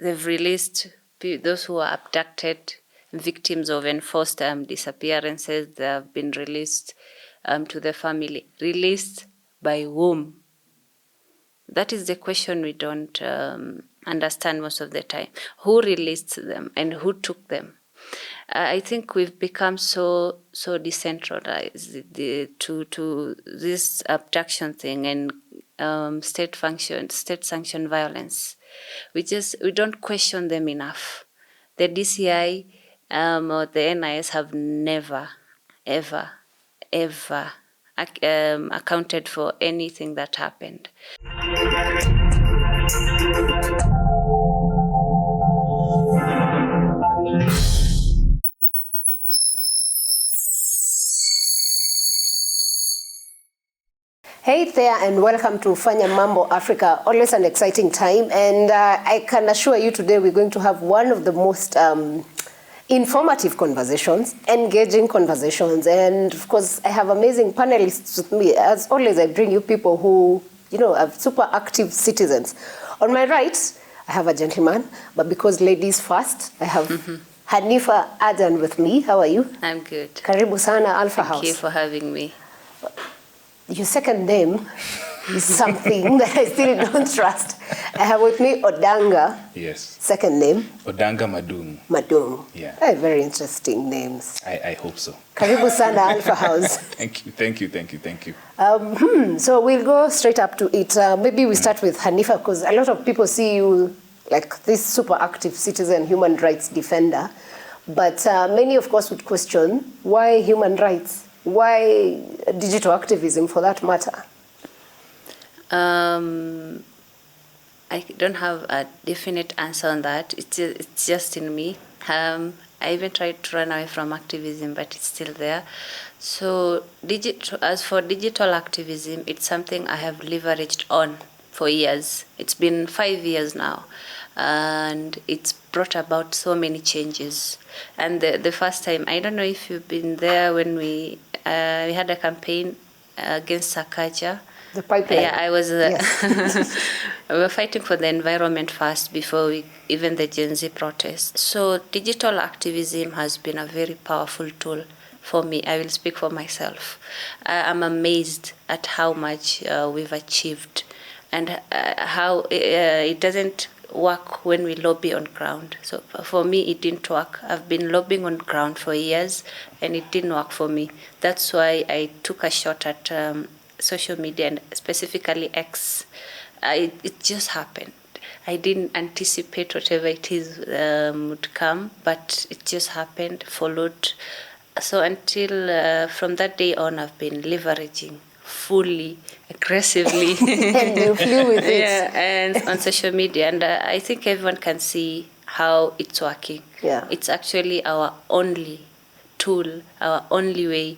they've released those who are abducted, victims of enforced disappearances. They have been released to the family. Released by whom? That is the question we don't understand most of the time. Who released them and who took them? I think we've become so decentralized to this abduction thing and state-sanctioned violence. We don't question them enough. The DCI or the NIS have never, ever accounted for anything that happened. Hey there, and welcome to Fanya Mambo Africa. Always an exciting time, and I can assure you today we're going to have one of the most informative conversations, engaging conversations, and of course I have amazing panelists with me. As always, I bring you people who, are super active citizens. On my right, I have a gentleman, but because ladies first, I have Hanifa Adan with me. How are you? I'm good. Karibu sana Alfa House. Thank you for having me. Your second name is something that I still don't trust. I have with me Odanga. Yes. Second name? Odanga Madung. Madung. Yeah. Very interesting names. I hope so. Karibu sana Alfa House. Thank you. So we'll go straight up to it. Maybe we start with Hanifa, because a lot of people see you like this super active citizen, human rights defender. But many, of course, would question, why human rights? Why digital activism, for that matter? I don't have a definite answer on that. It's just in me. I even tried to run away from activism, but it's still there. So as for digital activism, it's something I have leveraged on for years. It's been 5 years now, and it's brought about so many changes. And the first time, I don't know if you've been there when we had a campaign against Sakaja. The pipeline. Yeah, I was. Yes. We were fighting for the environment first before even the Gen Z protests. So digital activism has been a very powerful tool for me. I will speak for myself. I'm amazed at how much we've achieved, and how it doesn't work when we lobby on ground. So for me, it didn't work. I've been lobbying on ground for years, and it didn't work for me. That's why I took a shot at social media, and specifically X. It just happened. I didn't anticipate whatever it is would come, but it just happened, followed. So until from that day on, I've been leveraging fully, aggressively. And you flew with it. Yeah, and on social media. And I think everyone can see how it's working. Yeah. It's actually our only tool, our only way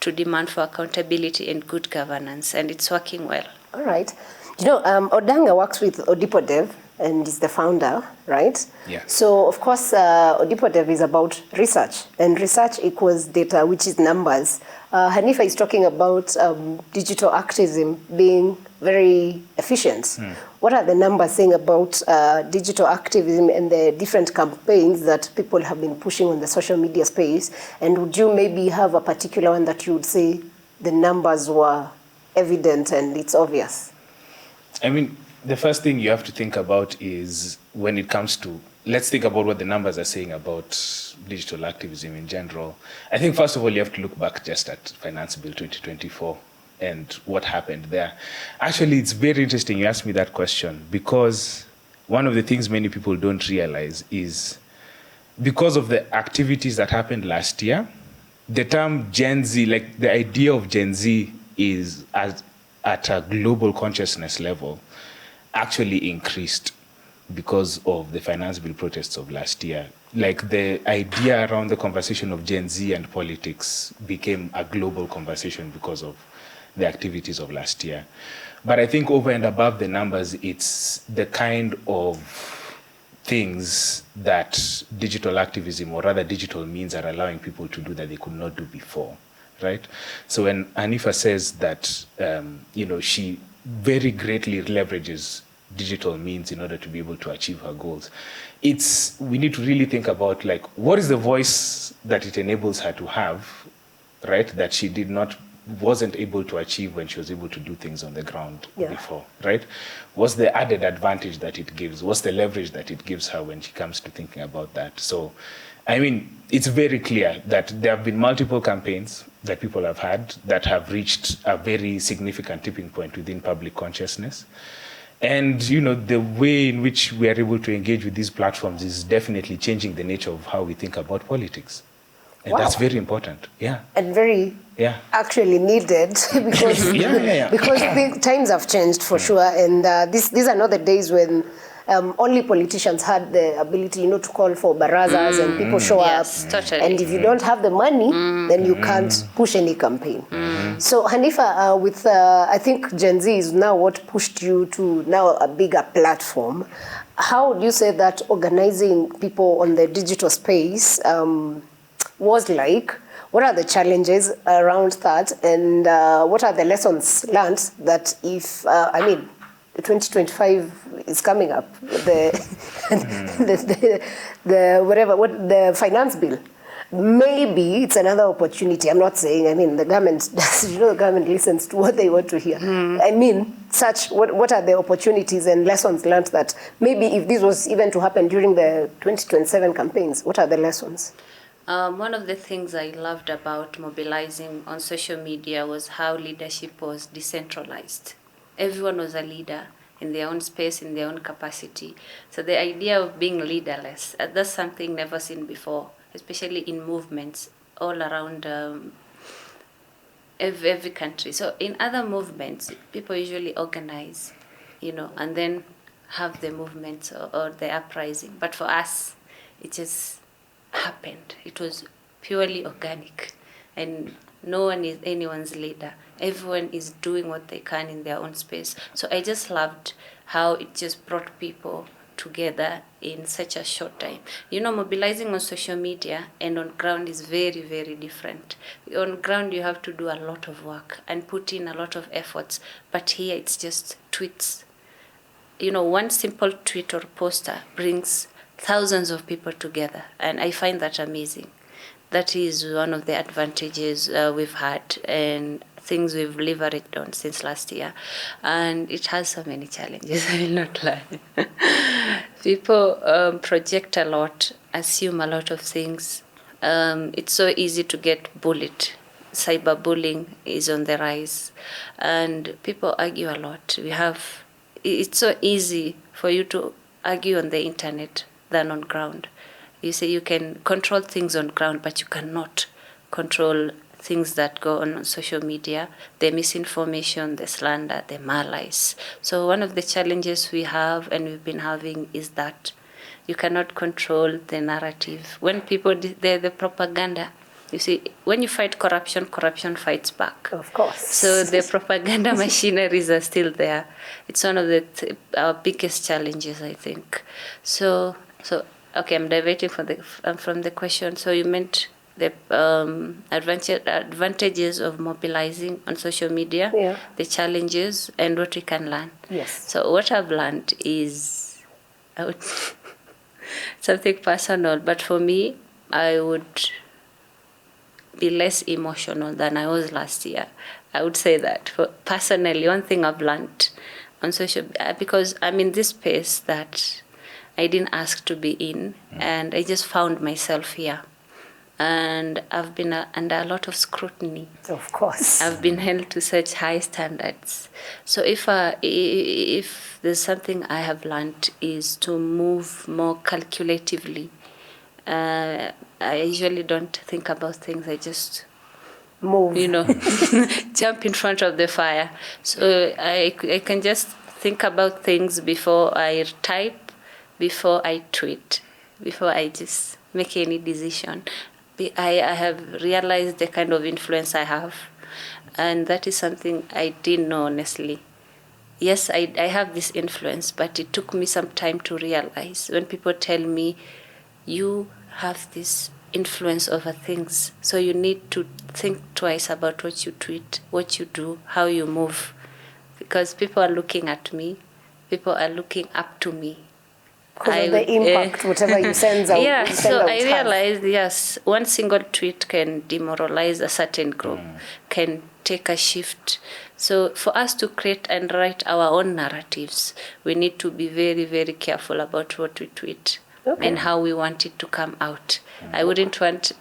to demand for accountability and good governance. And it's working well. All right. Odanga works with Odipodev and is the founder, right? Yeah. So, of course, Odipodev is about research, and research equals data, which is numbers. Hanifa is talking about digital activism being very efficient. What are the numbers saying about digital activism and the different campaigns that people have been pushing on the social media space? And would you maybe have a particular one that you would say the numbers were evident and it's obvious? I mean, the first thing you have to think about is when it comes to, let's think about what the numbers are saying about digital activism in general. I think, first of all, you have to look back just at Finance Bill 2024 and what happened there. Actually, it's very interesting you asked me that question, because one of the things many people don't realize is because of the activities that happened last year, the term Gen Z, like the idea of Gen Z is at a global consciousness level, actually increased because of the Finance Bill protests of last year. Like the idea around the conversation of Gen Z and politics became a global conversation because of the activities of last year. But I think over and above the numbers, it's the kind of things that digital activism, or rather digital means, are allowing people to do that they could not do before, right? So when Hanifa says that, she very greatly leverages digital means in order to be able to achieve her goals. We need to really think about, like, what is the voice that it enables her to have, right, that she wasn't able to achieve when she was able to do things on the ground before, right? What's the added advantage that it gives? What's the leverage that it gives her when she comes to thinking about that? So, I mean, it's very clear that there have been multiple campaigns that people have had that have reached a very significant tipping point within public consciousness. And, the way in which we are able to engage with these platforms is definitely changing the nature of how we think about politics. And that's very important. Yeah. And very actually needed because because the times have changed for sure. And these are not the days when only politicians had the ability, to call for barazas and people show up. Totally. And if you don't have the money, then you can't push any campaign. So Hanifa, with I think Gen Z is now what pushed you to now a bigger platform. How would you say that organizing people on the digital space was like? What are the challenges around that, and what are the lessons learned that if 2025 is coming up, the finance bill, maybe it's another opportunity. I'm not saying, the government the government listens to what they want to hear. What are the opportunities and lessons learned that maybe if this was even to happen during the 2027 campaigns, what are the lessons? One of the things I loved about mobilizing on social media was how leadership was decentralized. Everyone was a leader in their own space, in their own capacity. So the idea of being leaderless, that's something never seen before, especially in movements all around every country. So in other movements, people usually organize, and then have the movements or the uprising. But for us, it just happened. It was purely organic, and no one is anyone's leader. Everyone is doing what they can in their own space. So I just loved how it just brought people together in such a short time. Mobilizing on social media and on ground is very, very different. On ground, you have to do a lot of work and put in a lot of efforts, but here it's just tweets. One simple tweet or poster brings thousands of people together, and I find that amazing. That is one of the advantages we've had and things we've leveraged on since last year. And it has so many challenges, I will not lie. People project a lot, assume a lot of things. It's so easy to get bullied. Cyberbullying is on the rise, and people argue a lot. It's so easy for you to argue on the internet than on ground. You say you can control things on ground, but you cannot control things that go on social media, the misinformation, the slander, the malice. So one of the challenges we have and we've been having is that you cannot control the narrative. When people, the propaganda, you see, when you fight corruption, corruption fights back. Of course. So the propaganda machineries are still there. It's one of our biggest challenges, I think. So okay, I'm diverting from the question. So you meant the advantages of mobilizing on social media, the challenges, and what we can learn. Yes. So what I've learned is something personal, but for me, I would be less emotional than I was last year. I would say that. Personally, one thing I've learned on social, because I'm in this space that I didn't ask to be in, and I just found myself here. And I've been under a lot of scrutiny. Of course. I've been held to such high standards. So if there's something I have learned is to move more calculatively. I usually don't think about things. I just move. Jump in front of the fire. So I can just think about things before I type, before I tweet, before I just make any decision. I have realized the kind of influence I have, and that is something I didn't know, honestly. Yes, I have this influence, but it took me some time to realize. When people tell me, you have this influence over things, so you need to think twice about what you tweet, what you do, how you move, because people are looking at me. people are looking up to me. Because of the impact, whatever you send out. Yeah, so I realized, yes, one single tweet can demoralize a certain group, can take a shift. So for us to create and write our own narratives, we need to be very, very careful about what we tweet and how we want it to come out. I wouldn't want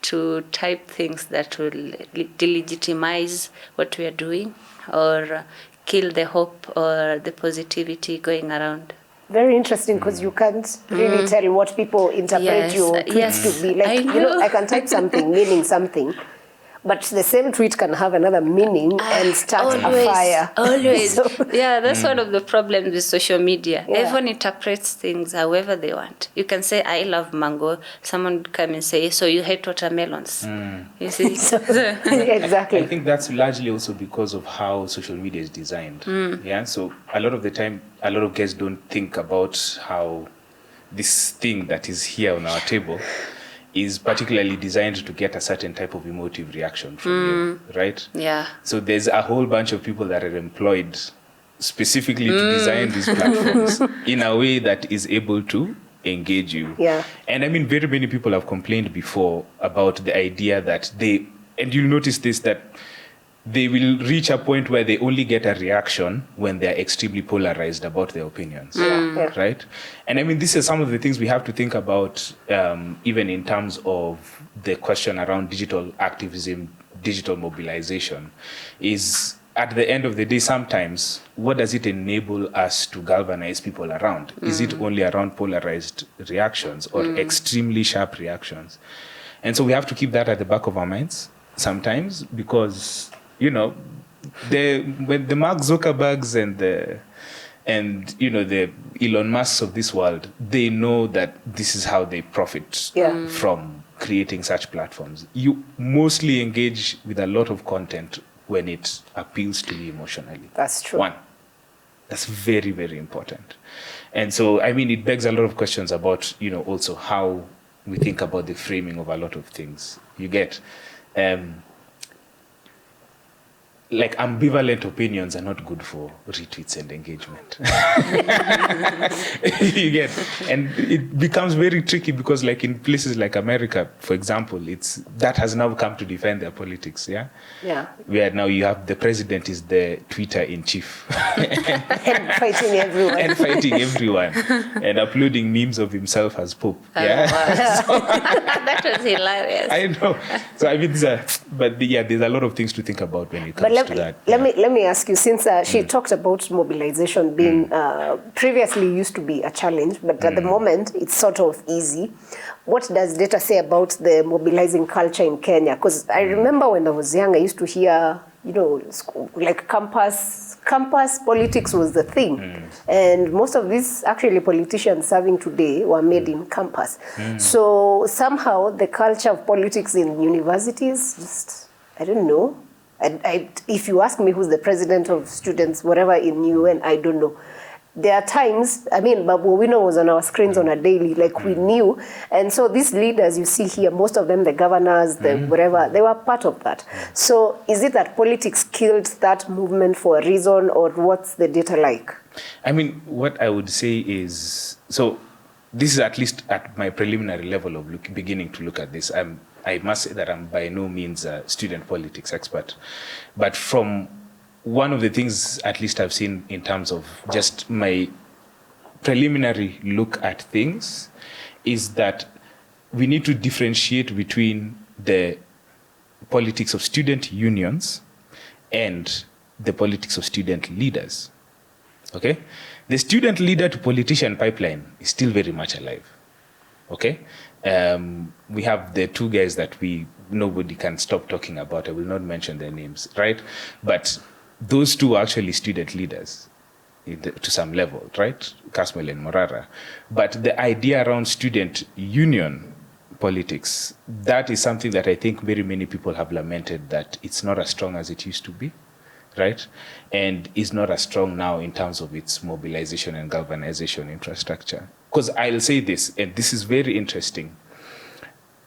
to type things that will delegitimize what we are doing or kill the hope or the positivity going around. Very interesting, because you can't really tell what people interpret your tweets to be. Like, I can type something meaning something, but the same tweet can have another meaning and start a fire. Always. Yeah, that's one of the problems with social media. Everyone interprets things however they want. You can say, I love mango. Someone would come and say, so you hate watermelons. You see? Exactly. I think that's largely also because of how social media is designed. Yeah. So a lot of the time, a lot of guests don't think about how this thing that is here on our table is particularly designed to get a certain type of emotive reaction from you, right? Yeah. So there's a whole bunch of people that are employed specifically to design these platforms in a way that is able to engage you. Yeah. And I mean, very many people have complained before about the idea that and you'll notice this, that they will reach a point where they only get a reaction when they're extremely polarized about their opinions, right? And I mean, this is some of the things we have to think about, even in terms of the question around digital activism, digital mobilization, is at the end of the day, sometimes, what does it enable us to galvanize people around? Is it only around polarized reactions or extremely sharp reactions? And so we have to keep that at the back of our minds sometimes, because when the Mark Zuckerbergs and the Elon Musks of this world, they know that this is how they profit from creating such platforms. You mostly engage with a lot of content when it appeals to you emotionally. That's true. One, that's very, very important. And so, I mean, it begs a lot of questions about, also how we think about the framing of a lot of things. You get, like, ambivalent opinions are not good for retweets and engagement. You get, and it becomes very tricky because, like, in places like America, for example, that has now come to define their politics. Yeah. Where now you have the president is the Twitter in chief, and fighting everyone, and uploading memes of himself as Pope. That was hilarious. I know. So I mean, there's a lot of things to think about when it comes. Let me ask you, since she talked about mobilization being previously used to be a challenge, but at the moment it's sort of easy. What does data say about the mobilizing culture in Kenya? Because I remember when I was young, I used to hear, like campus politics was the thing. And most of these actually politicians serving today were made in campus. So somehow the culture of politics in universities, just, I don't know. If you ask me who's the president of students, whatever in UN, I don't know. There are times, I mean, Babu Wino was on our screens on a daily, like we knew. And so these leaders you see here, most of them, the governors, the whatever, they were part of that. So is it that politics killed that movement for a reason, or what's the data like? I mean, what I would say is, so this is at least at my preliminary level of beginning to look at this. I must say that I'm by no means a student politics expert, but from one of the things, at least I've seen in terms of just my preliminary look at things, is that we need to differentiate between the politics of student unions and the politics of student leaders. Okay? The student leader to politician pipeline is still very much alive. Okay? We have the two guys that nobody can stop talking about. I will not mention their names, right? But those two are actually student leaders to some level, right? Kasmel and Morara. But the idea around student union politics, that is something that I think very many people have lamented, that it's not as strong as it used to be, right? And is not as strong now in terms of its mobilization and galvanization infrastructure. Because I'll say this, and this is very interesting.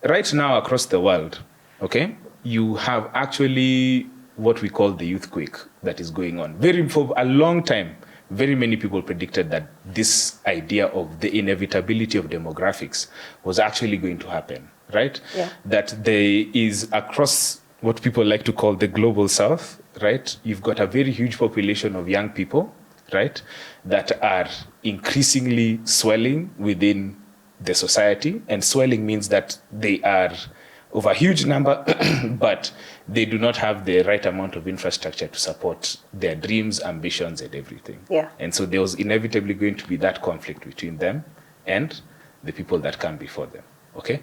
Right now across the world, okay, you have actually what we call the Youthquake that is going on. For a long time, very many people predicted that this idea of the inevitability of demographics was actually going to happen, right? Yeah. That there is across what people like to call the global south, right? You've got a very huge population of young people, right, that are increasingly swelling within the society. And swelling means that they are of a huge number, but they do not have the right amount of infrastructure to support their dreams, ambitions, and everything. Yeah. And so there was inevitably going to be that conflict between them and the people that come before them, okay?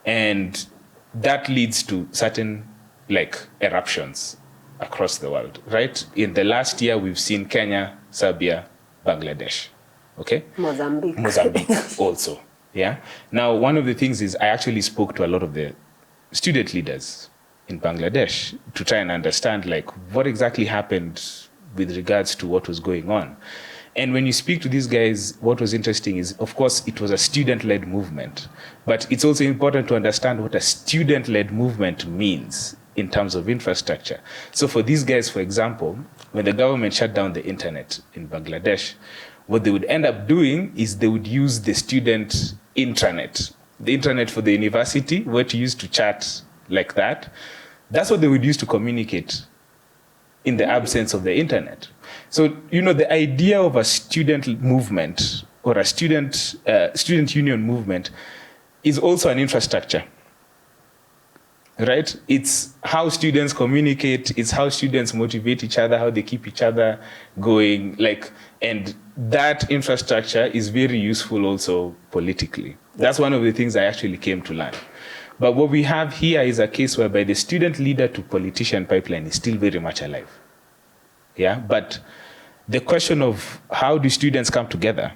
And that leads to certain, like, eruptions across the world, right? In the last year, we've seen Kenya, Serbia, Bangladesh, okay? Mozambique also, yeah? Now, one of the things is I actually spoke to a lot of the student leaders in Bangladesh to try and understand, like, what exactly happened with regards to what was going on. And when you speak to these guys, what was interesting is, of course, it was a student-led movement, but it's also important to understand what a student-led movement means in terms of infrastructure. So for these guys, for example, when the government shut down the internet in Bangladesh, what they would end up doing is they would use the student intranet, the internet for the university, what you used to chat like that. That's what they would use to communicate in the absence of the internet. So, you know, the idea of a student movement or a student union movement is also an infrastructure, right? It's how students communicate, it's how students motivate each other, how they keep each other going, like, and that infrastructure is very useful also politically. That's one of the things I actually came to learn. But what we have here is a case whereby the student leader to politician pipeline is still very much alive. Yeah, but the question of how do students come together,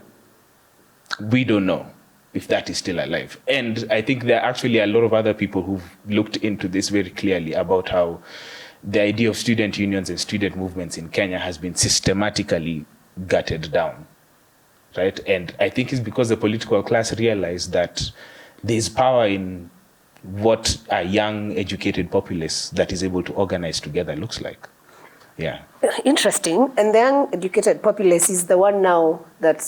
we don't know if that is still alive. And I think there are actually a lot of other people who've looked into this very clearly about how the idea of student unions and student movements in Kenya has been systematically gutted down, right? And I think it's because the political class realized that there's power in what a young, educated populace that is able to organize together looks like. Yeah. Interesting. And the young, educated populace is the one now that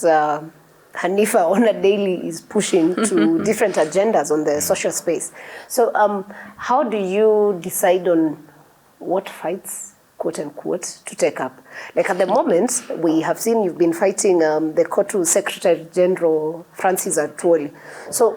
Hanifa on a daily is pushing to different agendas on the social space. So how do you decide on what fights, quote unquote, to take up? Like at the moment, we have seen you've been fighting the COTU Secretary General, Francis Atwoli. So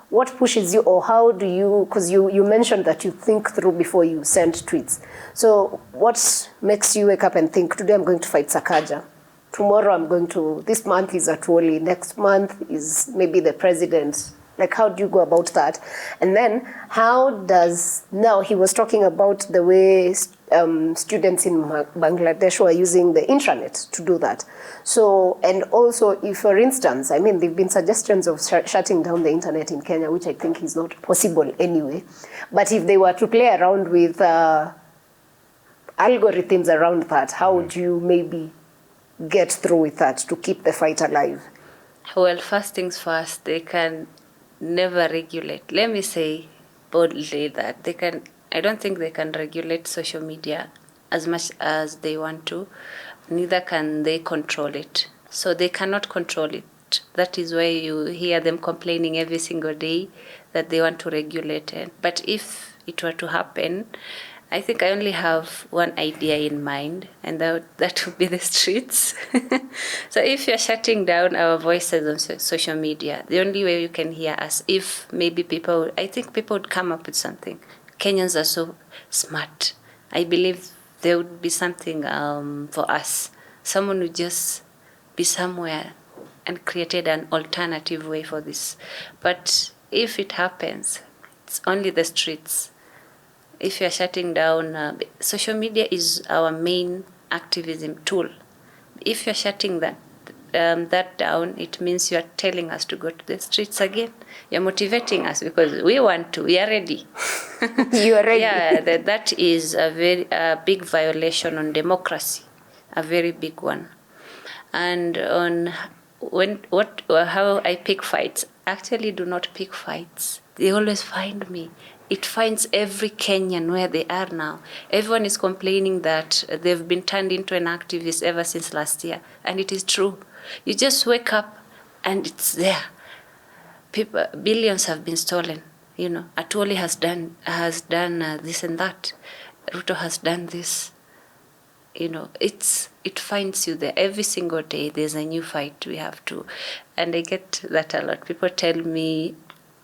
what pushes you, or how do you, because you mentioned that you think through before you send tweets. So what makes you wake up and think, today I'm going to fight Sakaja, tomorrow I'm going to, this month is Atwoli, next month is maybe the president. Like, how do you go about that? And then how does, now he was talking about the way students in Bangladesh were using the intranet to do that. So, and also if, for instance, I mean, there have been suggestions of shutting down the internet in Kenya, which I think is not possible anyway. But if they were to play around with algorithms around that, how would you maybe get through with that to keep the fight alive? Well, first things first, they can never regulate. Let me say boldly that they can, I don't think they can regulate social media as much as they want to. Neither can they control it. So they cannot control it. That is why you hear them complaining every single day that they want to regulate it. But if it were to happen, I think I only have one idea in mind, and that would be the streets. So if you're shutting down our voices on social media, the only way you can hear us, if maybe people, I think people would come up with something. Kenyans are so smart. I believe there would be something for us. Someone would just be somewhere and created an alternative way for this. But if it happens, it's only the streets. If you're shutting down, social media is our main activism tool. If you're shutting that down, it means you're telling us to go to the streets again. You're motivating us because we want to. We are ready. You are ready. Yeah, that is a very big violation on democracy, a very big one. And on how I pick fights. Actually, do not pick fights. They always find me. It finds every Kenyan where they are now. Everyone is complaining that they've been turned into an activist ever since last year, and it is true. You just wake up, and it's there. People, billions have been stolen. Atwoli has done this and that. Ruto has done this. It finds you there every single day. There's a new fight we have to, and I get that a lot. People tell me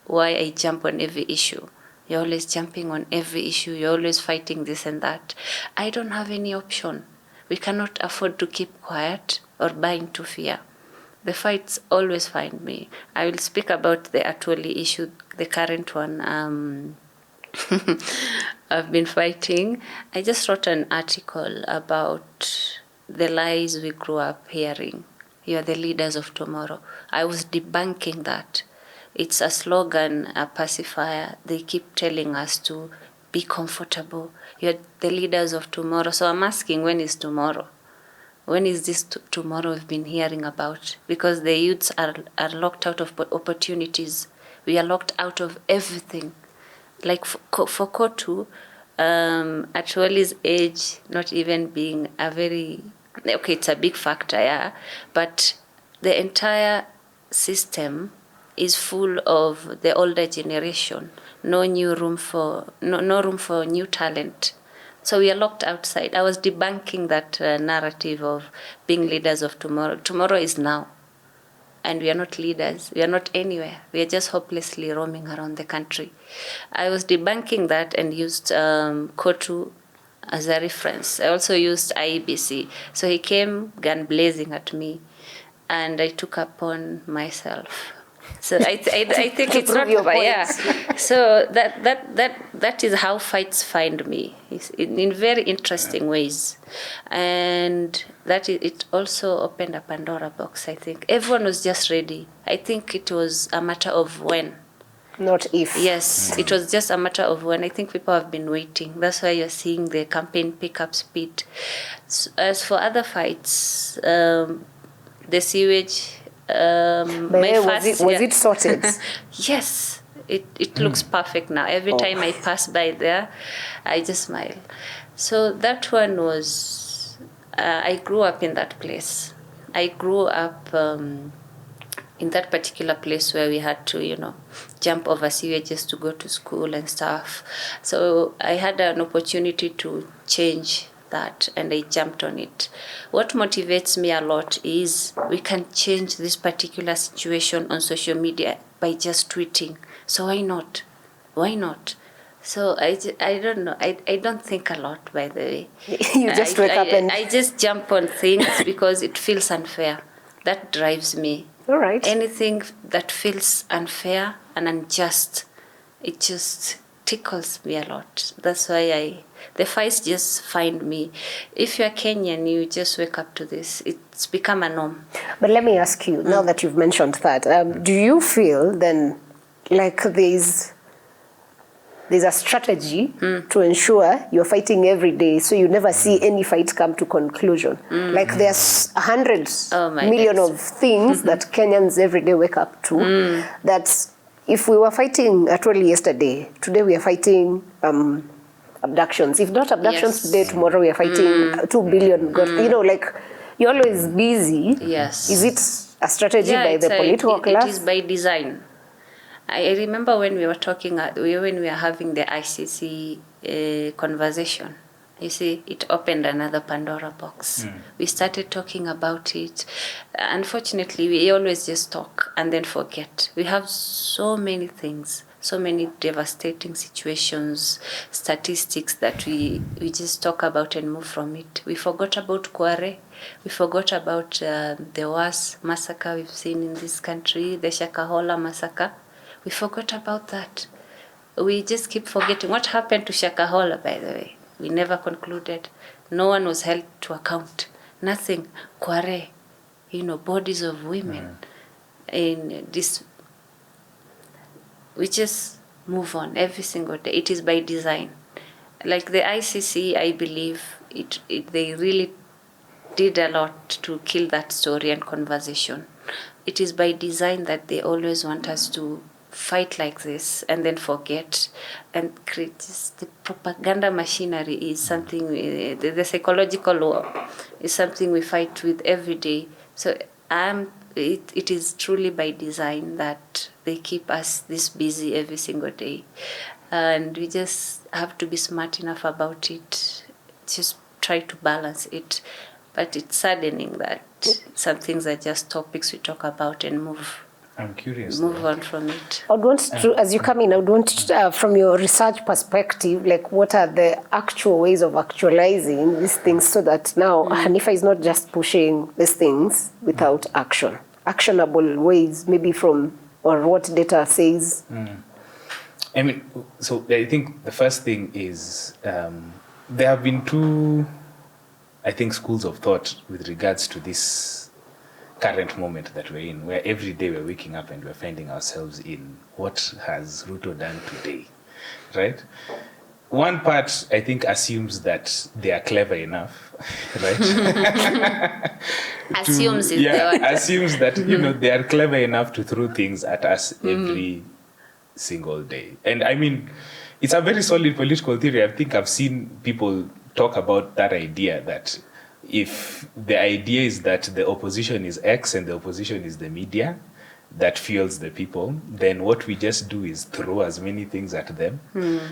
why I jump on every issue. You're always jumping on every issue. You're always fighting this and that. I don't have any option. We cannot afford to keep quiet or buy into fear. The fights always find me. I will speak about the Atwoli issue, the current one. I've been fighting. I just wrote an article about the lies we grew up hearing. You are the leaders of tomorrow. I was debunking that. It's a slogan, a pacifier. They keep telling us to be comfortable. You're the leaders of tomorrow. So I'm asking, when is tomorrow? When is this tomorrow we've been hearing about? Because the youths are locked out of opportunities. We are locked out of everything. Like for Kotu, at Wali's age, not even being it's a big factor, yeah, but the entire system is full of the older generation. No room for new talent. So we are locked outside. I was debunking that narrative of being leaders of tomorrow. Tomorrow is now. And we are not leaders. We are not anywhere. We are just hopelessly roaming around the country. I was debunking that and used Kotu as a reference. I also used IEBC. So he came gun blazing at me, and I took upon myself. So I think it's not over. Yeah. So that is how fights find me, in very interesting ways, and it also opened a Pandora box. I think everyone was just ready. I think it was a matter of when, not if. Yes, it was just a matter of when. I think people have been waiting. That's why you're seeing the campaign pick up speed. So, as for other fights, the sewage. Was it sorted? Yes, it looks perfect now. Every time I pass by there, I just smile. So that one was, I grew up in that place. I grew up in that particular place where we had to, jump over sewages to go to school and stuff. So I had an opportunity to change that, and I jumped on it. What motivates me a lot is we can change this particular situation on social media by just tweeting. So why not? Why not? So I don't know. I don't think a lot, by the way. You just wake up and... I just jump on things because it feels unfair. That drives me. All right. Anything that feels unfair and unjust, it just tickles me a lot. That's why the fights just find me. If you're Kenyan, you just wake up to this. It's become a norm. But let me ask you, now that you've mentioned that, do you feel then like there's a strategy to ensure you're fighting every day so you never see any fight come to conclusion? Like there's 100 million of things that Kenyans every day wake up to that if we were fighting Atwoli yesterday, today we are fighting abductions. If not abductions today, tomorrow we are fighting 2 billion. Like you're always busy. Yes. Is it a strategy by the political class? It is by design. I remember when we were talking, when we were having the ICC conversation. You see, it opened another Pandora box. We started talking about it. Unfortunately, we always just talk and then forget. We have so many things, so many devastating situations, statistics that we just talk about and move from it. We forgot about Kware. We forgot about the worst massacre we've seen in this country, the Shakahola massacre. We forgot about that. We just keep forgetting. What happened to Shakahola, by the way? We never concluded. No one was held to account. Nothing. Kware, bodies of women. In this, we just move on every single day. It is by design. Like the ICC, I believe they really did a lot to kill that story and conversation. It is by design that they always want us to fight like this and then forget and create this. The propaganda machinery is something, the psychological war is something we fight with every day. So it is truly by design that they keep us this busy every single day. And we just have to be smart enough about it, just try to balance it. But it's saddening that some things are just topics we talk about and move. I'm curious. Move on from it. I would want to, as you come in, I would want to, from your research perspective, like what are the actual ways of actualizing these things so that now Hanifa is not just pushing these things without action. Actionable ways, maybe from, or what data says. I mean, so I think the first thing is there have been two, I think, schools of thought with regards to this current moment that we're in, where every day we're waking up and we're finding ourselves in what has Ruto done today, right? One part, I think, assumes that they are clever enough, right? Assumes assumes that, you know, they are clever enough to throw things at us every single day. And I mean, it's a very solid political theory. I think I've seen people talk about that idea that if the idea is that the opposition is X and the opposition is the media that fuels the people, then what we just do is throw as many things at them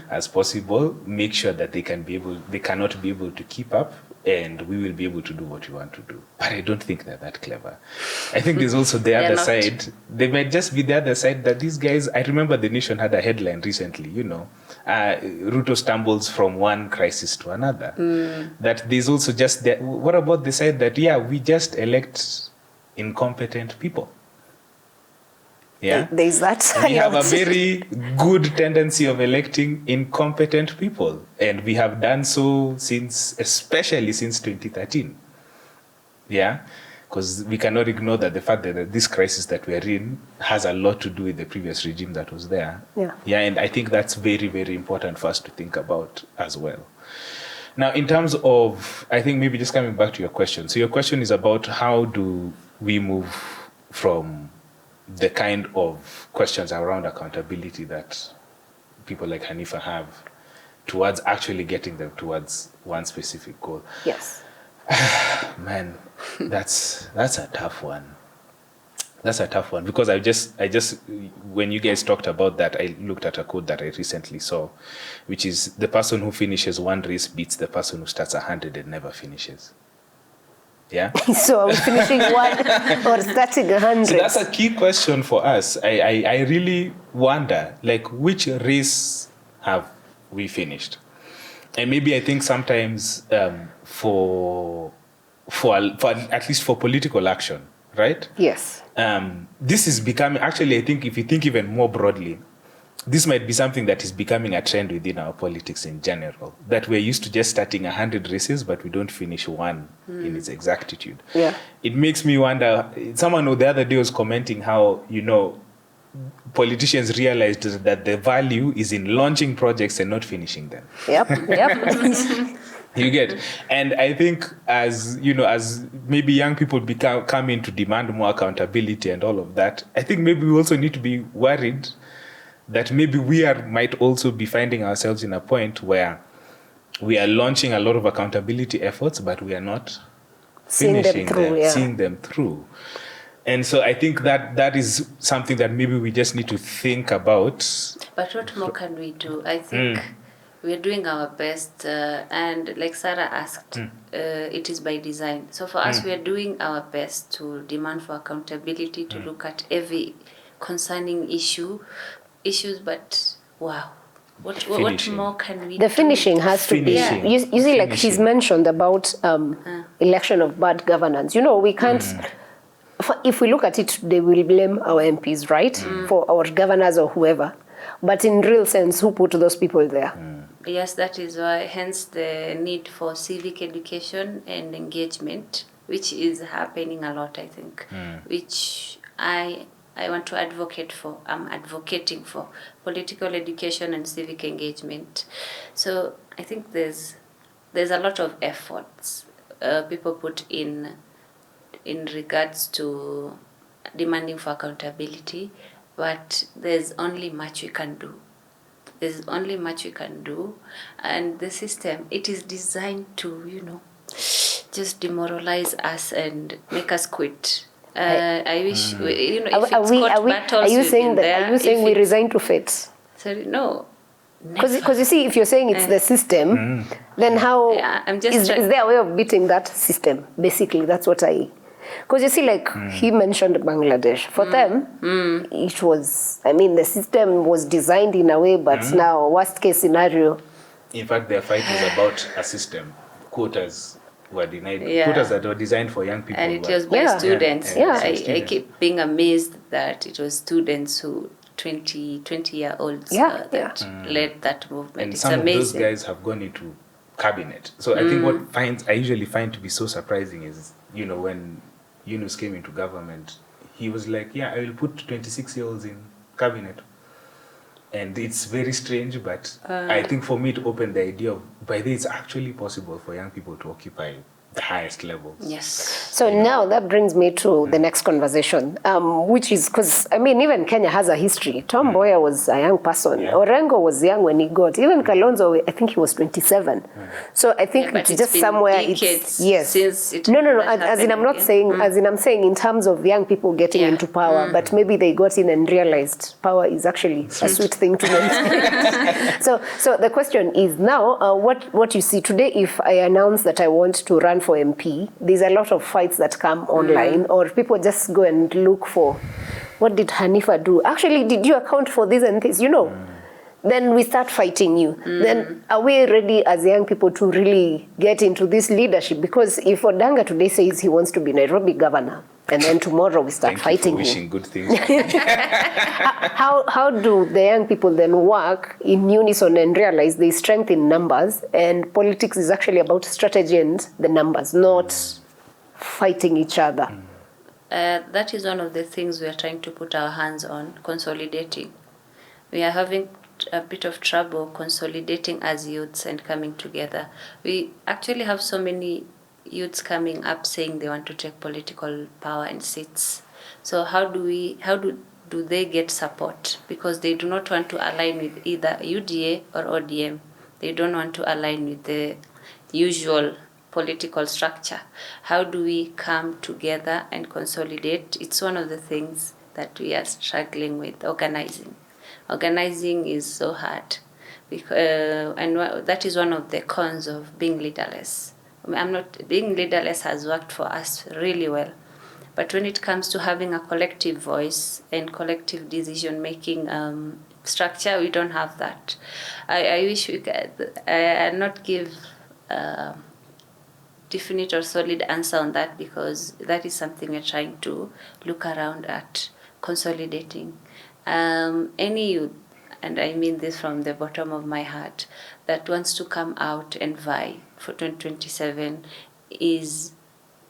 as possible, make sure that they cannot be able to keep up, and we will be able to do what we want to do. But I don't think they're that clever. I think there's also the other side. They might just be the other side that these guys, I remember The Nation had a headline recently, you know, Ruto stumbles from one crisis to another. That there's also just, what about the side that, we just elect incompetent people? Yeah, There's that. We have a very good tendency of electing incompetent people, and we have done so especially since 2013. Yeah, because we cannot ignore that the fact that this crisis that we're in has a lot to do with the previous regime that was there. Yeah, and I think that's very, very important for us to think about as well. Now, in terms of, I think maybe just coming back to your question. So your question is about how do we move from the kind of questions around accountability that people like Hanifa have towards actually getting them towards one specific goal. Yes. Man, that's a tough one. That's a tough one because I just when you guys talked about that, I looked at a quote that I recently saw, which is the person who finishes one race beats the person who starts 100 and never finishes. Yeah. So are we finishing one or starting 100? So that's a key question for us. I really wonder, like, which race have we finished? And maybe I think sometimes for at least for political action, right? Yes. This is becoming, actually, I think if you think even more broadly, this might be something that is becoming a trend within our politics in general, that we're used to just starting 100 races, but we don't finish one in its exactitude. Yeah. It makes me wonder, someone the other day was commenting how, you know, politicians realized that the value is in launching projects and not finishing them. Yep. You get, and I think as you know, as maybe young people come in to demand more accountability and all of that, I think maybe we also need to be worried that maybe might also be finding ourselves in a point where we are launching a lot of accountability efforts, but we are not finishing them, seeing them through. And so I think that is something that maybe we just need to think about. But what more can we do? I think we're doing our best, and like Sarah asked, it is by design. So for us, we are doing our best to demand for accountability, to look at every concerning issues, but wow, what more can we do? The finishing has to be, you see, like she's mentioned about election of bad governance. You know, we can't, if we look at it today, we'll blame our MPs, right? For our governors or whoever. But in real sense, who put those people there? Yes, that is why, hence the need for civic education and engagement, which is happening a lot, I think, which I want to advocate for. I'm advocating for political education and civic engagement. So I think there's a lot of efforts people put in regards to demanding for accountability, but there's only much we can do. There's only much we can do, and the system, it is designed to, just demoralize us and make us quit. I wish, if it's court battles, are you saying we resign to fate? Sorry, no. Because you see, if you're saying it's the system, then how is there a way of beating that system? Basically, that's what because you see, like he mentioned Bangladesh. For them, it was, the system was designed in a way, but now, worst case scenario. In fact, their fight was about a system. Quotas were denied. Quotas that were designed for young people. And it was by students. I keep being amazed that it was students who 20-year-olds that led that movement. And it's some amazing. of those guys have gone into cabinet. So I think what I usually find to be so surprising is, when Yunus came into government, he was like, I will put 26-year-olds in cabinet. And it's very strange, but I think for me it opened the idea of, by this, it's actually possible for young people to occupy the highest levels. Yes. So now that brings me to the next conversation, which is, because, even Kenya has a history. Tom Mboya was a young person. Yeah. Orengo was young when he got. Even Kalonzo, I think he was 27. So I think it's just somewhere. Since it No. As in, I'm not saying, as in, I'm saying in terms of young people getting into power, but maybe they got in and realized power is actually a sweet thing to them. So the question is now, what you see today, if I announce that I want to run for MP, there's a lot of fights that come online, or people just go and look for, what did Hanifa do? Actually, did you account for this and this? Then we start fighting you. Then are we ready as young people to really get into this leadership? Because if Odanga today says he wants to be Nairobi governor, and then tomorrow we start fighting you for wishing good things. How do the young people then work in unison and realize there's strength in numbers, and politics is actually about strategy and the numbers, not fighting each other? That is one of the things we are trying to put our hands on, consolidating. We are having a bit of trouble consolidating as youths and coming together. We actually have so many youths coming up saying they want to take political power and seats. So how do they get support? Because they do not want to align with either UDA or ODM. They don't want to align with the usual political structure. How do we come together and consolidate? It's one of the things that we are struggling with, organizing. Organizing is so hard, because, and that is one of the cons of being leaderless. Being leaderless has worked for us really well, but when it comes to having a collective voice and collective decision-making structure, we don't have that. I wish we could not give a definite or solid answer on that, because that is something we're trying to look around at, consolidating. Any youth, and I mean this from the bottom of my heart, that wants to come out and vie for 2027 is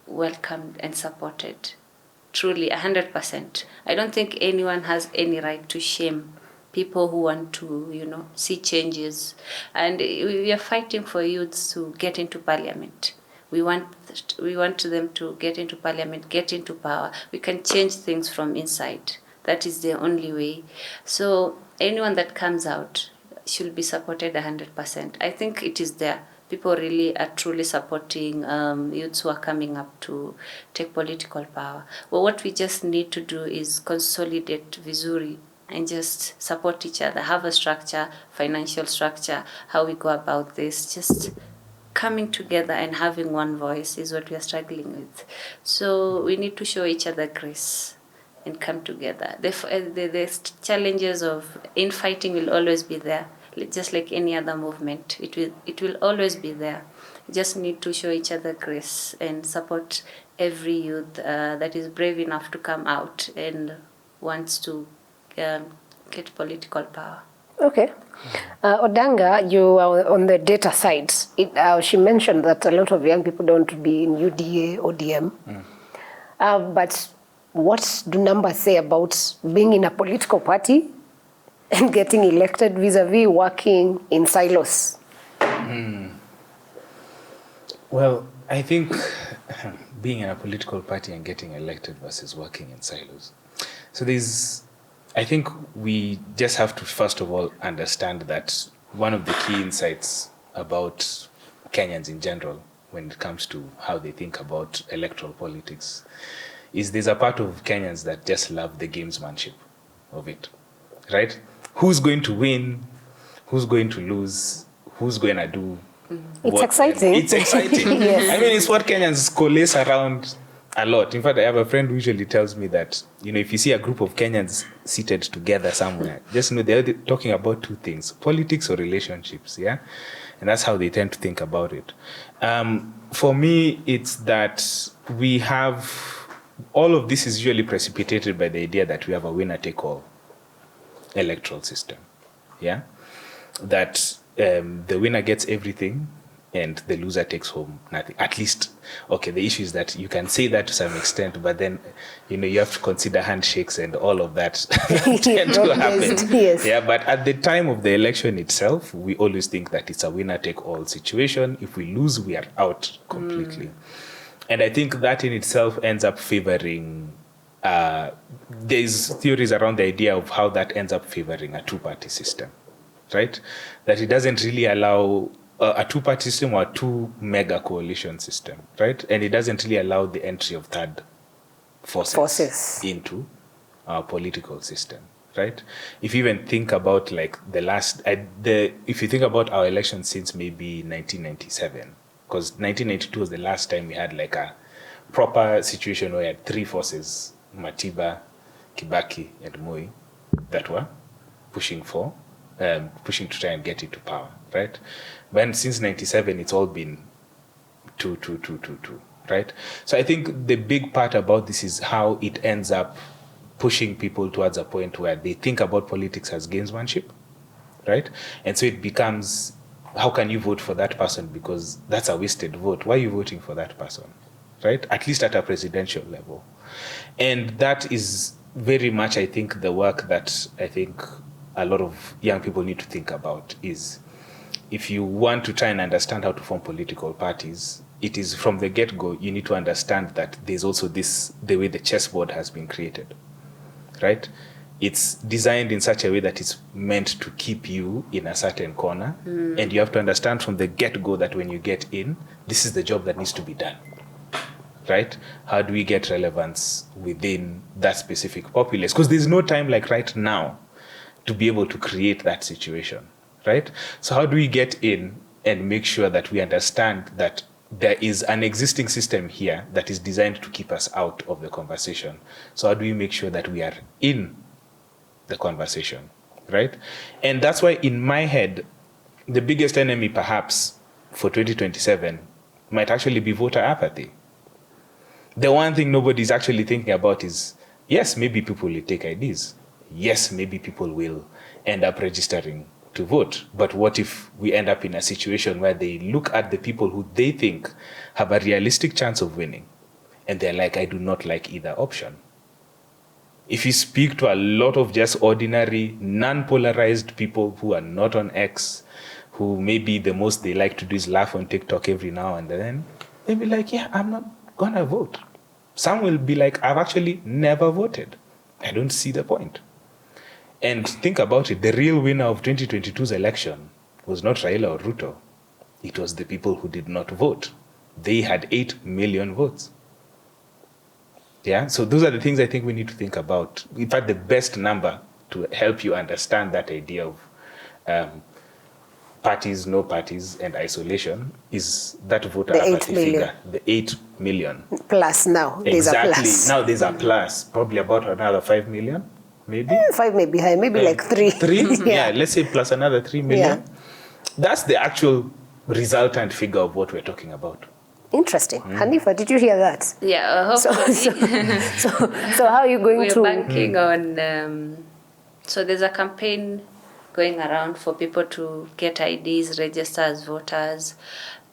welcomed and supported. Truly, 100%. I don't think anyone has any right to shame people who want to, see changes. And we are fighting for youths to get into parliament. We want them to get into parliament, get into power. We can change things from inside. That is the only way. So anyone that comes out should be supported 100%. I think it is there. People really are truly supporting youths who are coming up to take political power. Well, what we just need to do is consolidate vizuri and just support each other, have a structure, financial structure, how we go about this. Just coming together and having one voice is what we are struggling with. So we need to show each other grace and come together. The challenges of infighting will always be there, just like any other movement. It will always be there. We just need to show each other grace and support every youth that is brave enough to come out and wants to get political power. Okay. Odanga, you are on the data side. She mentioned that a lot of young people don't want to be in UDA or ODM. But what do numbers say about being in a political party and getting elected vis-a-vis working in silos? Well, I think being in a political party and getting elected versus working in silos. So I think we just have to first of all understand that one of the key insights about Kenyans in general when it comes to how they think about electoral politics is there's a part of Kenyans that just love the gamesmanship of it, right? Who's going to win? Who's going to lose? Who's going to do It's what? exciting. It's exciting. Yes. I mean, it's what Kenyans coalesce around a lot. In fact, I have a friend who usually tells me that, if you see a group of Kenyans seated together somewhere, just know they're talking about two things, politics or relationships, yeah? And that's how they tend to think about it. For me, it's that we have, all of this is usually precipitated by the idea that we have a winner-take-all electoral system, yeah? That the winner gets everything and the loser takes home nothing. At least, okay, the issue is that you can say that to some extent, but then, you have to consider handshakes and all of that tend to happen. Yes. Yeah, but at the time of the election itself, we always think that it's a winner-take-all situation. If we lose, we are out completely. And I think that in itself ends up favoring, there's theories around the idea of how that ends up favoring a two-party system, right? That it doesn't really allow a two-party system or a two-mega coalition system, right? And it doesn't really allow the entry of third forces into our political system, right? If you even think about like if you think about our elections since maybe 1997, because 1992 was the last time we had like a proper situation where we had three forces, Matiba, Kibaki, and Moi, that were pushing to try and get into power, right? But since 97, it's all been two, right? So I think the big part about this is how it ends up pushing people towards a point where they think about politics as gamesmanship, right? And so it becomes, how can you vote for that person? Because that's a wasted vote. Why are you voting for that person, right? At least at a presidential level. And that is very much, I think, the work that I think a lot of young people need to think about is, if you want to try and understand how to form political parties, it is from the get-go, you need to understand that there's also the way the chessboard has been created, right? It's designed in such a way that it's meant to keep you in a certain corner. And you have to understand from the get-go that when you get in, this is the job that needs to be done, right? How do we get relevance within that specific populace? Because there's no time like right now to be able to create that situation, right? So how do we get in and make sure that we understand that there is an existing system here that is designed to keep us out of the conversation? So how do we make sure that we are in the conversation, right? And that's why in my head, the biggest enemy perhaps for 2027 might actually be voter apathy. The one thing nobody's actually thinking about is, yes, maybe people will take IDs. Yes, maybe people will end up registering to vote. But what if we end up in a situation where they look at the people who they think have a realistic chance of winning, and they're like, I do not like either option. If you speak to a lot of just ordinary, non-polarized people who are not on X, who maybe the most they like to do is laugh on TikTok every now and then, they'll be like, yeah, I'm not gonna vote. Some will be like, I've actually never voted. I don't see the point. And think about it, the real winner of 2022's election was not Raila or Ruto. It was the people who did not vote. They had 8 million votes. Yeah, so those are the things I think we need to think about. In fact, the best number to help you understand that idea of parties, no parties, and isolation is that voter apathy figure, the 8 million. Plus now, there's a plus. Now there's a plus, probably about another 5 million, maybe? 5 may be high, maybe like 3. 3? Yeah, let's say plus another 3 million. Yeah. That's the actual resultant figure of what we're talking about. Interesting. Hanifa, did you hear that? Yeah, hopefully. So how are you going We're to... We're banking on... so there's a campaign going around for people to get IDs, register as voters.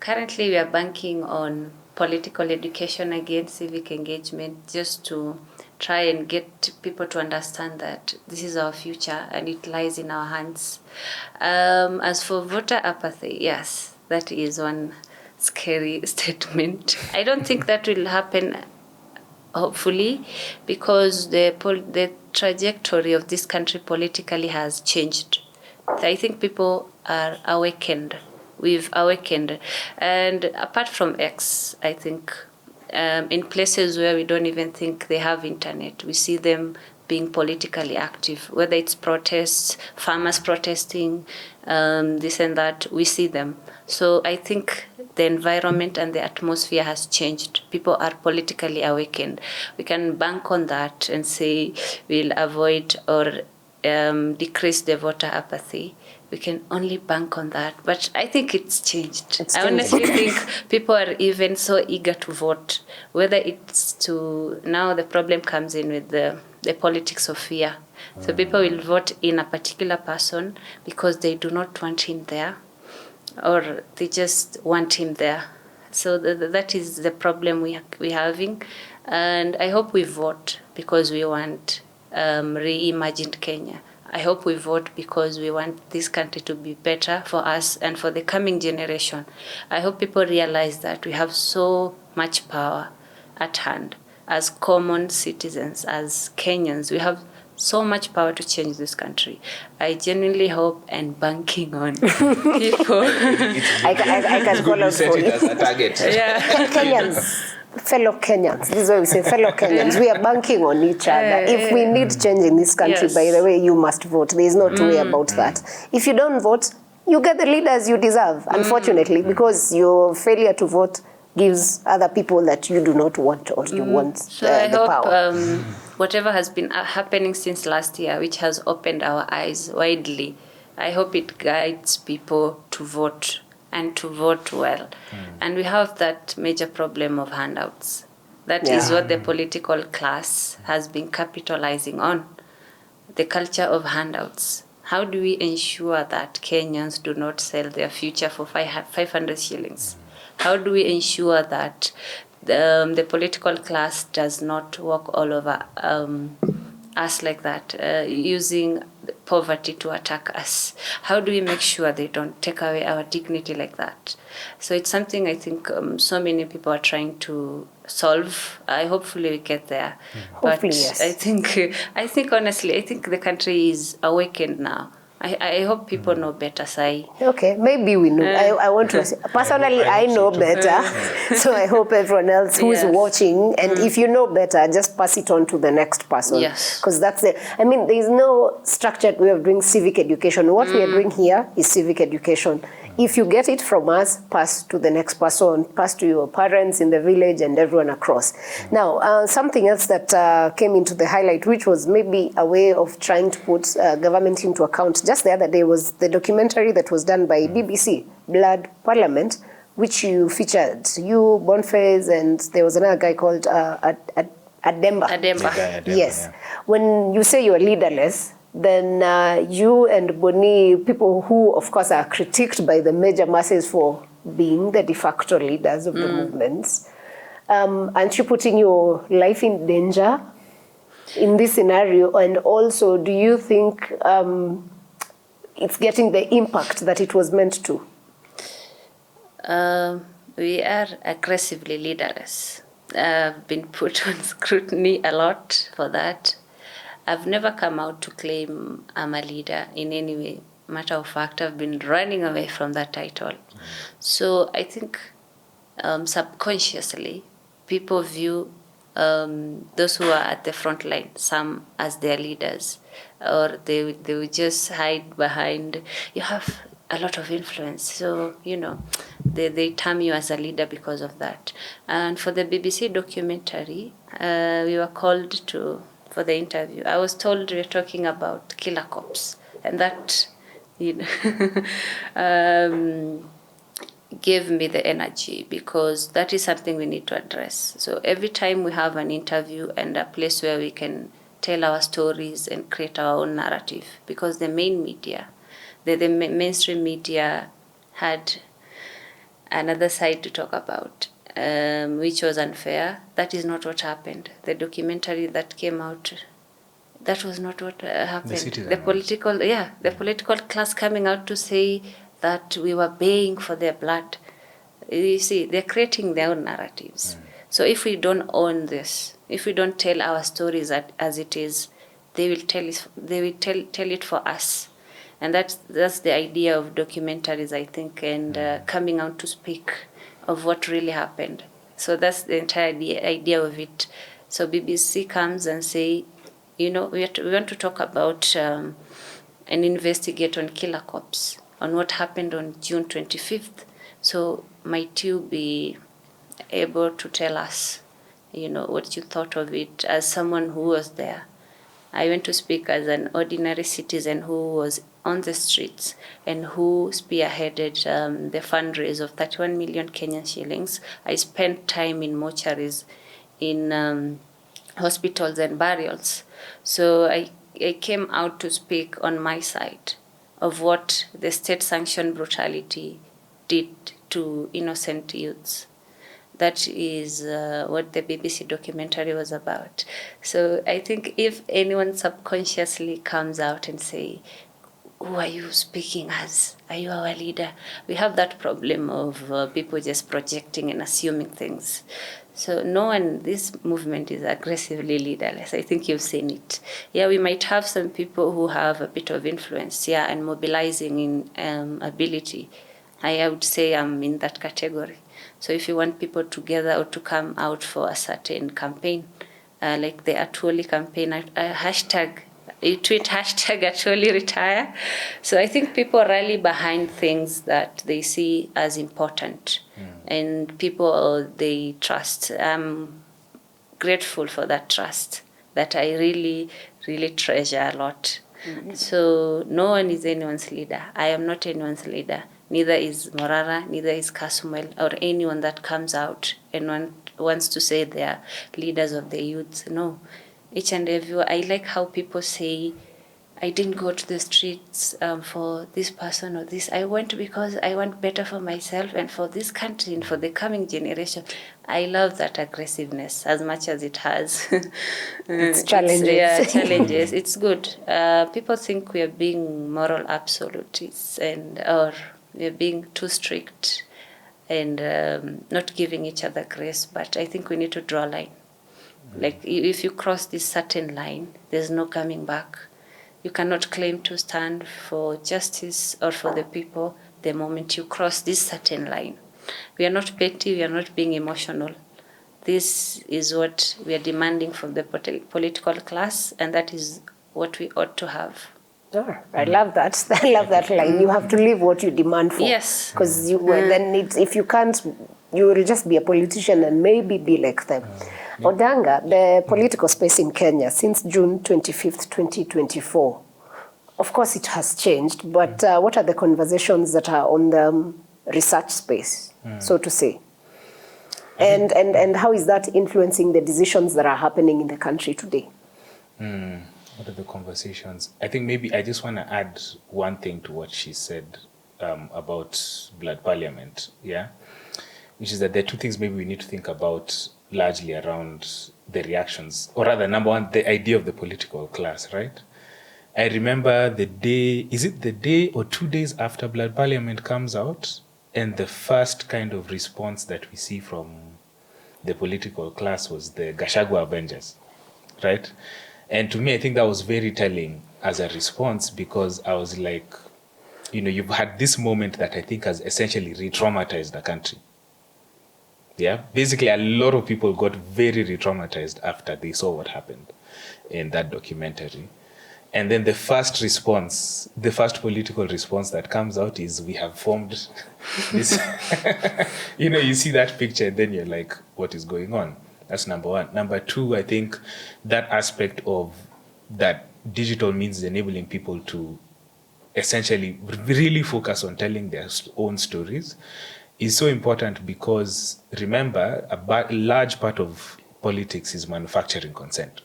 Currently, we are banking on political education again, civic engagement, just to try and get people to understand that this is our future and it lies in our hands. As for voter apathy, yes, that is one scary statement. I don't think that will happen, hopefully, because the trajectory of this country politically has changed. I think people are awakened. We've awakened. And apart from X, I think in places where we don't even think they have internet, we see them being politically active, whether it's protests, farmers protesting, this and that, we see them. So I think the environment and the atmosphere has changed. People are politically awakened. We can bank on that and say we'll avoid or decrease the voter apathy. We can only bank on that. But I think it's changed. I honestly think people are even so eager to vote. Whether it's to, now the problem comes in with the politics of fear. So people will vote in a particular person because they do not want him there, or they just want him there. So that is the problem we're having. And I hope we vote because we want reimagined Kenya. I hope we vote because we want this country to be better for us and for the coming generation. I hope people realize that we have so much power at hand as common citizens, as Kenyans. We have so much power to change this country. I genuinely hope and banking on people. I can call out for it as a target. Yeah. Kenyans. Fellow Kenyans. This is why we say fellow Kenyans. We are banking on each other. If we need change in this country, by the way, you must vote. There is no two way about that. If you don't vote, you get the leaders you deserve, unfortunately, because your failure to vote gives other people that you do not want or you want I the hope, power. Whatever has been happening since last year, which has opened our eyes widely, I hope it guides people to vote and to vote well. And we have that major problem of handouts. That is what the political class has been capitalizing on, the culture of handouts. How do we ensure that Kenyans do not sell their future for 500 shillings? How do we ensure that the political class does not walk all over us like that, using poverty to attack us? How do we make sure they don't take away our dignity like that? So it's something I think so many people are trying to solve. Hopefully we get there. Hopefully, but yes. I think honestly, I think the country is awakened now. I hope people know better, Sai. Okay, maybe we know. I want to say, personally, I know better. So I hope everyone else who is watching, and if you know better, just pass it on to the next person. Yes. Because that's it. I mean, there is no structured way of doing civic education. What we are doing here is civic education. If you get it from us, pass to the next person, pass to your parents in the village and everyone across. Now, something else that came into the highlight, which was maybe a way of trying to put government into account, just the other day, was the documentary that was done by BBC, Blood Parliament, which you featured, you, Boniface, and there was another guy called Ademba. Yes. Yeah. When you say you're leaderless, then you and Boni, people who, of course, are critiqued by the major masses for being the de facto leaders of the movements, aren't you putting your life in danger in this scenario? And also, do you think it's getting the impact that it was meant to? We are aggressively leaderless. I've been put on scrutiny a lot for that. I've never come out to claim I'm a leader in any way. Matter of fact, I've been running away from that title. So I think subconsciously, people view those who are at the front line, some as their leaders, or they will just hide behind, you have a lot of influence. So, they term you as a leader because of that. And for the BBC documentary, we were called for the interview. I was told we're talking about killer cops, and that gave me the energy, because that is something we need to address. So every time we have an interview and a place where we can tell our stories and create our own narrative, because the main media, the mainstream media had another side to talk about, which was unfair. That is not what happened. The documentary that came out, that was not what happened. The political class coming out to say that we were baying for their blood. You see, they're creating their own narratives. So if we don't own this, if we don't tell our stories as it is, they will tell it. They will tell it for us, and that's the idea of documentaries, I think, and coming out to speak of what really happened. So that's the entire idea of it. So BBC comes and say, we want to talk about and investigate on killer cops, on what happened on June 25th. So might you be able to tell us, what you thought of it as someone who was there? I went to speak as an ordinary citizen who was on the streets and who spearheaded the fundraise of 31 million Kenyan shillings. I spent time in mortuaries, in hospitals and burials. So I came out to speak on my side of what the state-sanctioned brutality did to innocent youths. That is what the BBC documentary was about. So I think if anyone subconsciously comes out and say, who are you speaking as? Are you our leader? We have that problem of people just projecting and assuming things. So no one, this movement is aggressively leaderless. I think you've seen it. Yeah, we might have some people who have a bit of influence, and mobilizing in ability. I would say I'm in that category. So if you want people together or to come out for a certain campaign, like the Atuoli campaign, you tweet hashtag Atuoli retire. So I think people rally behind things that they see as important and people they trust. I'm grateful for that trust that I really, really treasure a lot. So no one is anyone's leader. I am not anyone's leader. Neither is Morara, neither is Kasumel, or anyone that comes out and wants to say they are leaders of the youth. No. Each and every, I like how people say, I didn't go to the streets for this person or this. I went because I want better for myself and for this country and for the coming generation. I love that aggressiveness as much as it has. It's challenges. Challenges. It's good. People think we are being moral absolutists or we're being too strict and not giving each other grace. But I think we need to draw a line. Like if you cross this certain line, there's no coming back. You cannot claim to stand for justice or for the people the moment you cross this certain line. We are not petty, we are not being emotional. This is what we are demanding from the political class, and that is what we ought to have. Oh, I love that. I love that line. You have to live what you demand for. Yes. Because then if you can't, you will just be a politician and maybe be like them. Odanga, the political space in Kenya since June 25th, 2024, of course it has changed, but what are the conversations that are on the research space, so to say? And how is that influencing the decisions that are happening in the country today? What are the conversations? I think maybe I just want to add one thing to what she said about Blood Parliament, which is that there are two things maybe we need to think about largely around the reactions, or rather, number one, the idea of the political class, right? I remember the day or 2 days after Blood Parliament comes out, and the first kind of response that we see from the political class was the Gachagua Avengers, right? And to me, I think that was very telling as a response, because I was like, you've had this moment that I think has essentially re-traumatized the country. Yeah, basically a lot of people got very re-traumatized after they saw what happened in that documentary. And then the first political response that comes out is, we have formed this, you see that picture and then you're like, what is going on? That's number one. Number two, I think that aspect of that digital means enabling people to essentially really focus on telling their own stories is so important, because remember, a large part of politics is manufacturing consent.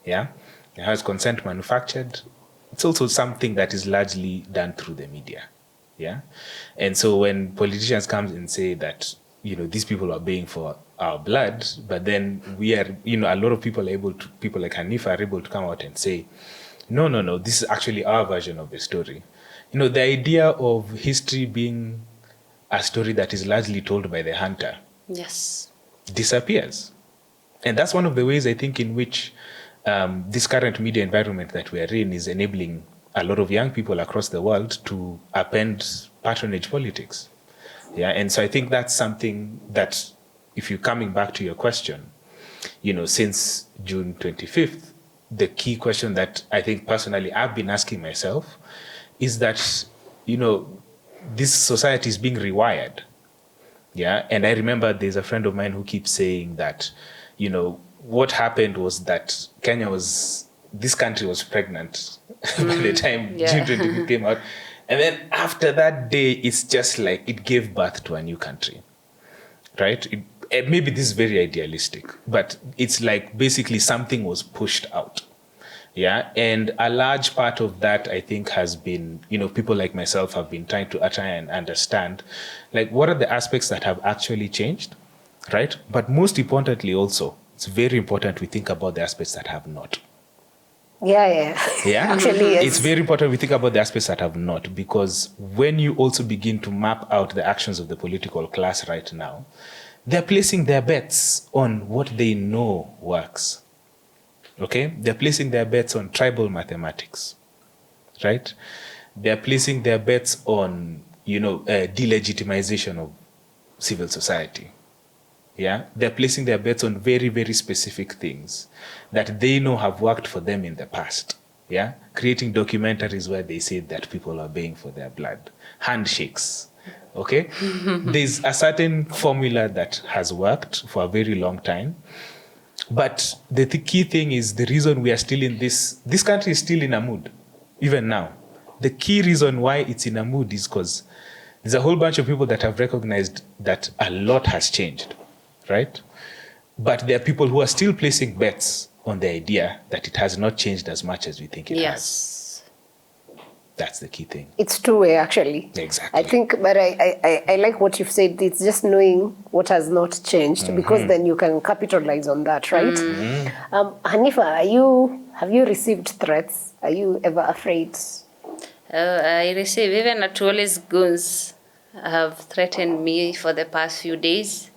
Yeah? It has consent manufactured. It's also something that is largely done through the media. Yeah? And so when politicians come and say that, these people are paying for our blood, but then we are, a lot of people like Hanifa are able to come out and say, no, this is actually our version of the story. The idea of history being a story that is largely told by the hunter Yes. disappears. And that's one of the ways I think in which this current media environment that we are in is enabling a lot of young people across the world to append patronage politics. Yeah, and so I think that's something that, if you're coming back to your question, since June 25th, the key question that I think personally I've been asking myself is that, this society is being rewired. Yeah, and I remember there's a friend of mine who keeps saying that, what happened was that this country was pregnant by the time June 25th came out. And then after that day, it's just like it gave birth to a new country, right? Maybe this is very idealistic, but it's like basically something was pushed out. Yeah, and a large part of that, I think, has been, people like myself have been trying and understand, like, what are the aspects that have actually changed, right? But most importantly also, it's very important we think about the aspects that have not. Yeah. Yeah, actually, yes. It's very important we think about the aspects that have not, because when you also begin to map out the actions of the political class right now, they're placing their bets on what they know works. Okay? They're placing their bets on tribal mathematics, right? They're placing their bets on, delegitimization of civil society. Yeah? They're placing their bets on very, very specific things that they know have worked for them in the past. Yeah? Creating documentaries where they say that people are paying for their blood. Handshakes. Okay? There's a certain formula that has worked for a very long time. But the key thing is the reason we are still in this country is still in a mood, even now. The key reason why it's in a mood is because there's a whole bunch of people that have recognized that a lot has changed, right? But there are people who are still placing bets on the idea that it has not changed as much as we think it has. That's the key thing. It's two-way, actually. Exactly. I think, but I like what you've said. It's just knowing what has not changed, because then you can capitalize on that, right? Hanifa, have you received threats? Are you ever afraid? I receive, even Atuole's goons have threatened me for the past few days.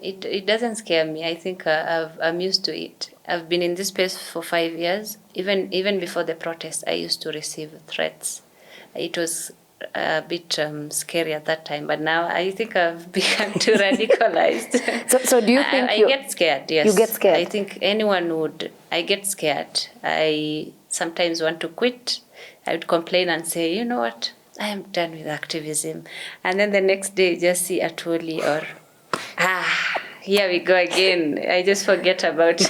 It doesn't scare me. I think I'm used to it. I've been in this space for 5 years. Even before the protest, I used to receive threats. It was a bit scary at that time, but now I think I've become too radicalized. So do you think I get scared? Yes, you get scared? I think anyone would. I get scared. I sometimes want to quit. I would complain and say, you know what? I am done with activism, and then the next day just see Atuole or here we go again. I just forget about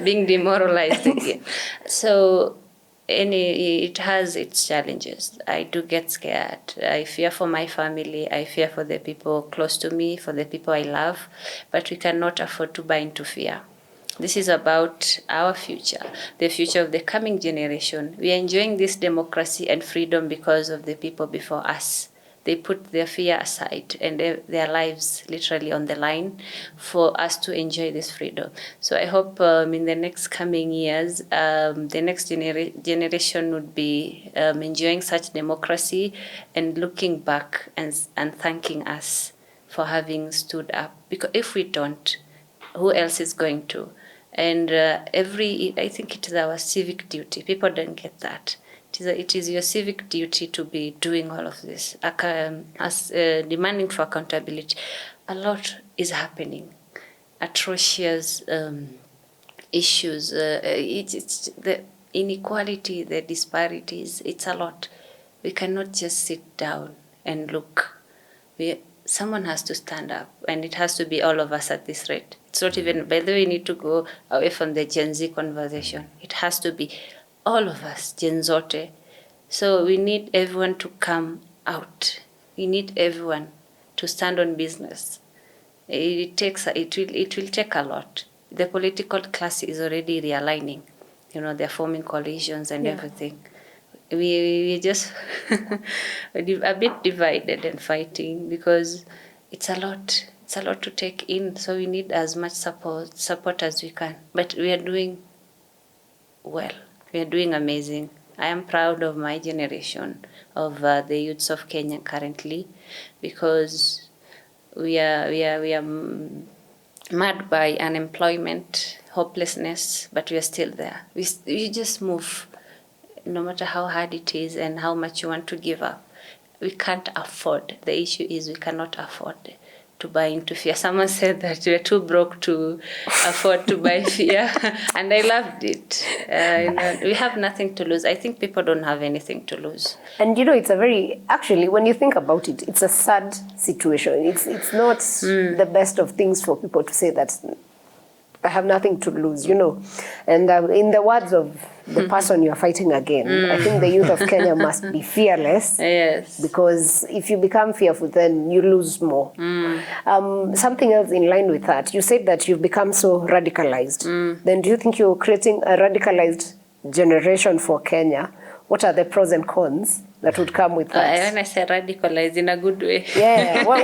being demoralized again. So it has its challenges. I do get scared. I fear for my family. I fear for the people close to me, for the people I love. But we cannot afford to buy into fear. This is about our future, the future of the coming generation. We are enjoying this democracy and freedom because of the people before us. They put their fear aside and their lives literally on the line for us to enjoy this freedom. So I hope in the next coming years, the next generation would be enjoying such democracy and looking back and thanking us for having stood up. Because if we don't, who else is going to? And I think it is our civic duty. People don't get that. It is your civic duty to be doing all of this, demanding for accountability. A lot is happening, atrocious issues. It's the inequality, the disparities. It's a lot. We cannot just sit down and look. Someone has to stand up, and it has to be all of us at this rate. It's not even whether we need to go away from the Gen Z conversation. It has to be all of us, Gen Zote. So we need everyone to come out. We need everyone to stand on business. It will take a lot. The political class is already realigning. They're forming coalitions and everything. We just a bit divided and fighting because it's a lot. It's a lot to take in. So we need as much support as we can. But we are doing well. We are doing amazing. I am proud of my generation, of the youths of Kenya currently, because we are mad by unemployment, hopelessness, but we are still there. We just move, no matter how hard it is and how much you want to give up. We can't afford. The issue is we cannot afford to buy into fear. Someone said that we're too broke to afford to buy fear, and I loved it. We have nothing to lose. I think people don't have anything to lose. And it's a very, actually, when you think about it, it's a sad situation. It's not the best of things for people to say that I have nothing to lose, And in the words of the person you are fighting again, I think the youth of Kenya must be fearless. Yes. Because if you become fearful, then you lose more. Something else in line with that, you said that you've become so radicalized. Then do you think you're creating a radicalized generation for Kenya? What are the pros and cons that would come with that? When I say radicalized in a good way. Yeah. What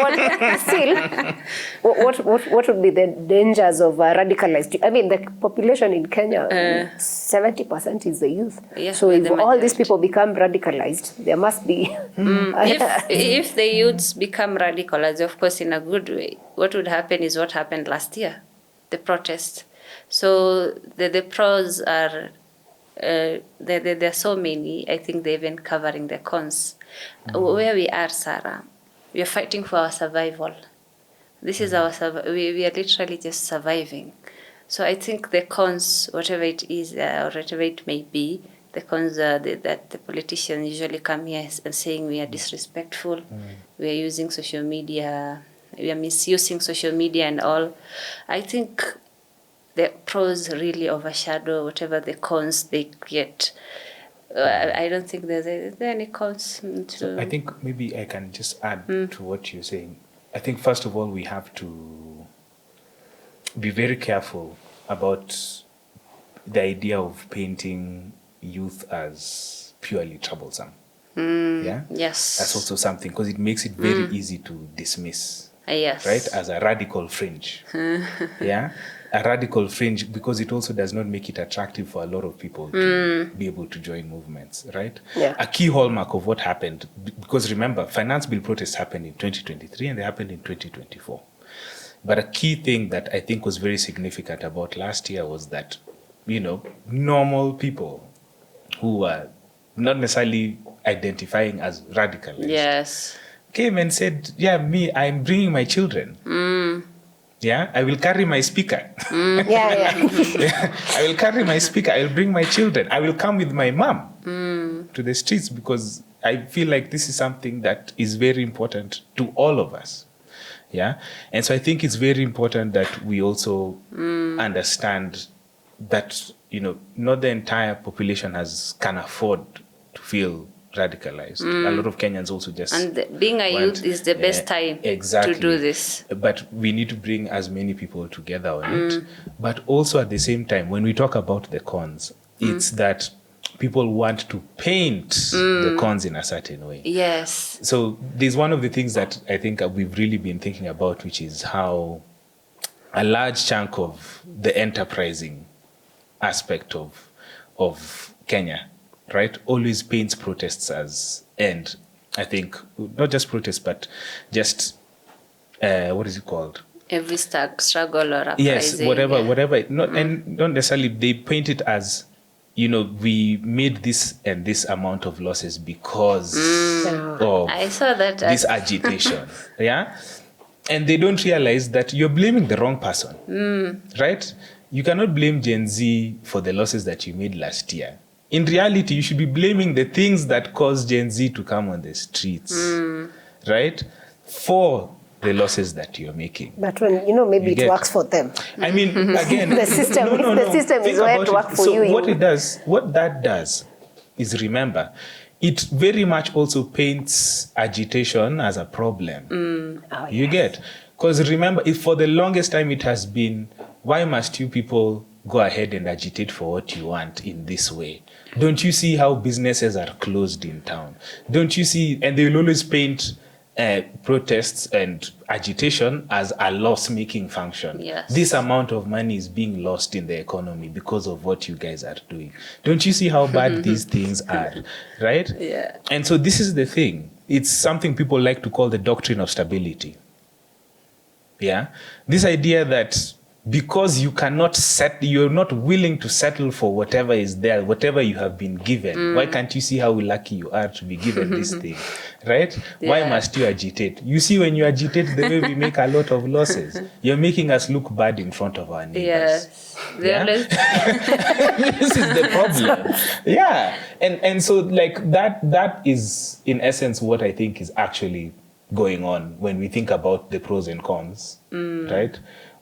would be the dangers of radicalized? I mean, the population in Kenya, 70% is the youth. Yes, so if all these people become radicalized, there must be... If the youths become radicalized, of course, in a good way, what would happen is what happened last year, the protest. So the pros are... there are so many. I think they're even covering the cons. Where we are, Sarah, we are fighting for our survival. This is our we are literally just surviving. So I think the cons, whatever it is, or whatever it may be, the cons are that the politicians usually come here and saying we are disrespectful, we are using social media, we are misusing social media and all. I think the pros really overshadow whatever the cons they create. I don't think there's any cons. So I think maybe I can just add to what you're saying. I think first of all we have to be very careful about the idea of painting youth as purely troublesome. Yeah. Yes. That's also something, because it makes it very easy to dismiss. Yes. Right, as a radical fringe. Yeah. A radical fringe, because it also does not make it attractive for a lot of people to be able to join movements, right? Yeah. A key hallmark of what happened, because remember, finance bill protests happened in 2023 and they happened in 2024. But a key thing that I think was very significant about last year was that, normal people who were not necessarily identifying as radicalized came and said, I'm bringing my children. Yeah, I will carry my speaker. I will carry my speaker. I will bring my children. I will come with my mom to the streets, because I feel like this is something that is very important to all of us. Yeah. And so I think it's very important that we also understand that, not the entire population can afford to feel radicalized. A lot of Kenyans also just... And being a youth is the best time to do this. But we need to bring as many people together on it. But also at the same time, when we talk about the cons, it's that people want to paint the cons in a certain way. Yes. So there's one of the things that I think we've really been thinking about, which is how a large chunk of the enterprising aspect of Kenya, right, always paints protests as end. I think not just protests, but just what is it called? Every struggle or uprising. Yes, whatever. And not necessarily they paint it as, we made this and this amount of losses because of I saw that this agitation. Yeah, and they don't realize that you're blaming the wrong person, right? You cannot blame Gen Z for the losses that you made last year. In reality, you should be blaming the things that caused Gen Z to come on the streets, right? For the losses that you're making. But when, maybe it works for them. I mean, again... the system, the system is where to work for you. So what that does is, remember, it very much also paints agitation as a problem. You get? Because remember, if for the longest time it has been, why must you people go ahead and agitate for what you want in this way? Don't you see how businesses are closed in town? Don't you see? And they will always paint protests and agitation as a loss-making function. Yes. This amount of money is being lost in the economy because of what you guys are doing. Don't you see how bad these things are, right? Yeah. And so this is the thing. It's something people like to call the doctrine of stability. Yeah? This idea that because you're not willing to settle for whatever is there, whatever you have been given. Why can't you see how lucky you are to be given this thing, right? Yeah. Why must you agitate? You see, when you agitate the way we make a lot of losses, you're making us look bad in front of our neighbors. Yes. Yeah? This is the problem. Yeah. And so like that is in essence what I think is actually going on when we think about the pros and cons, right,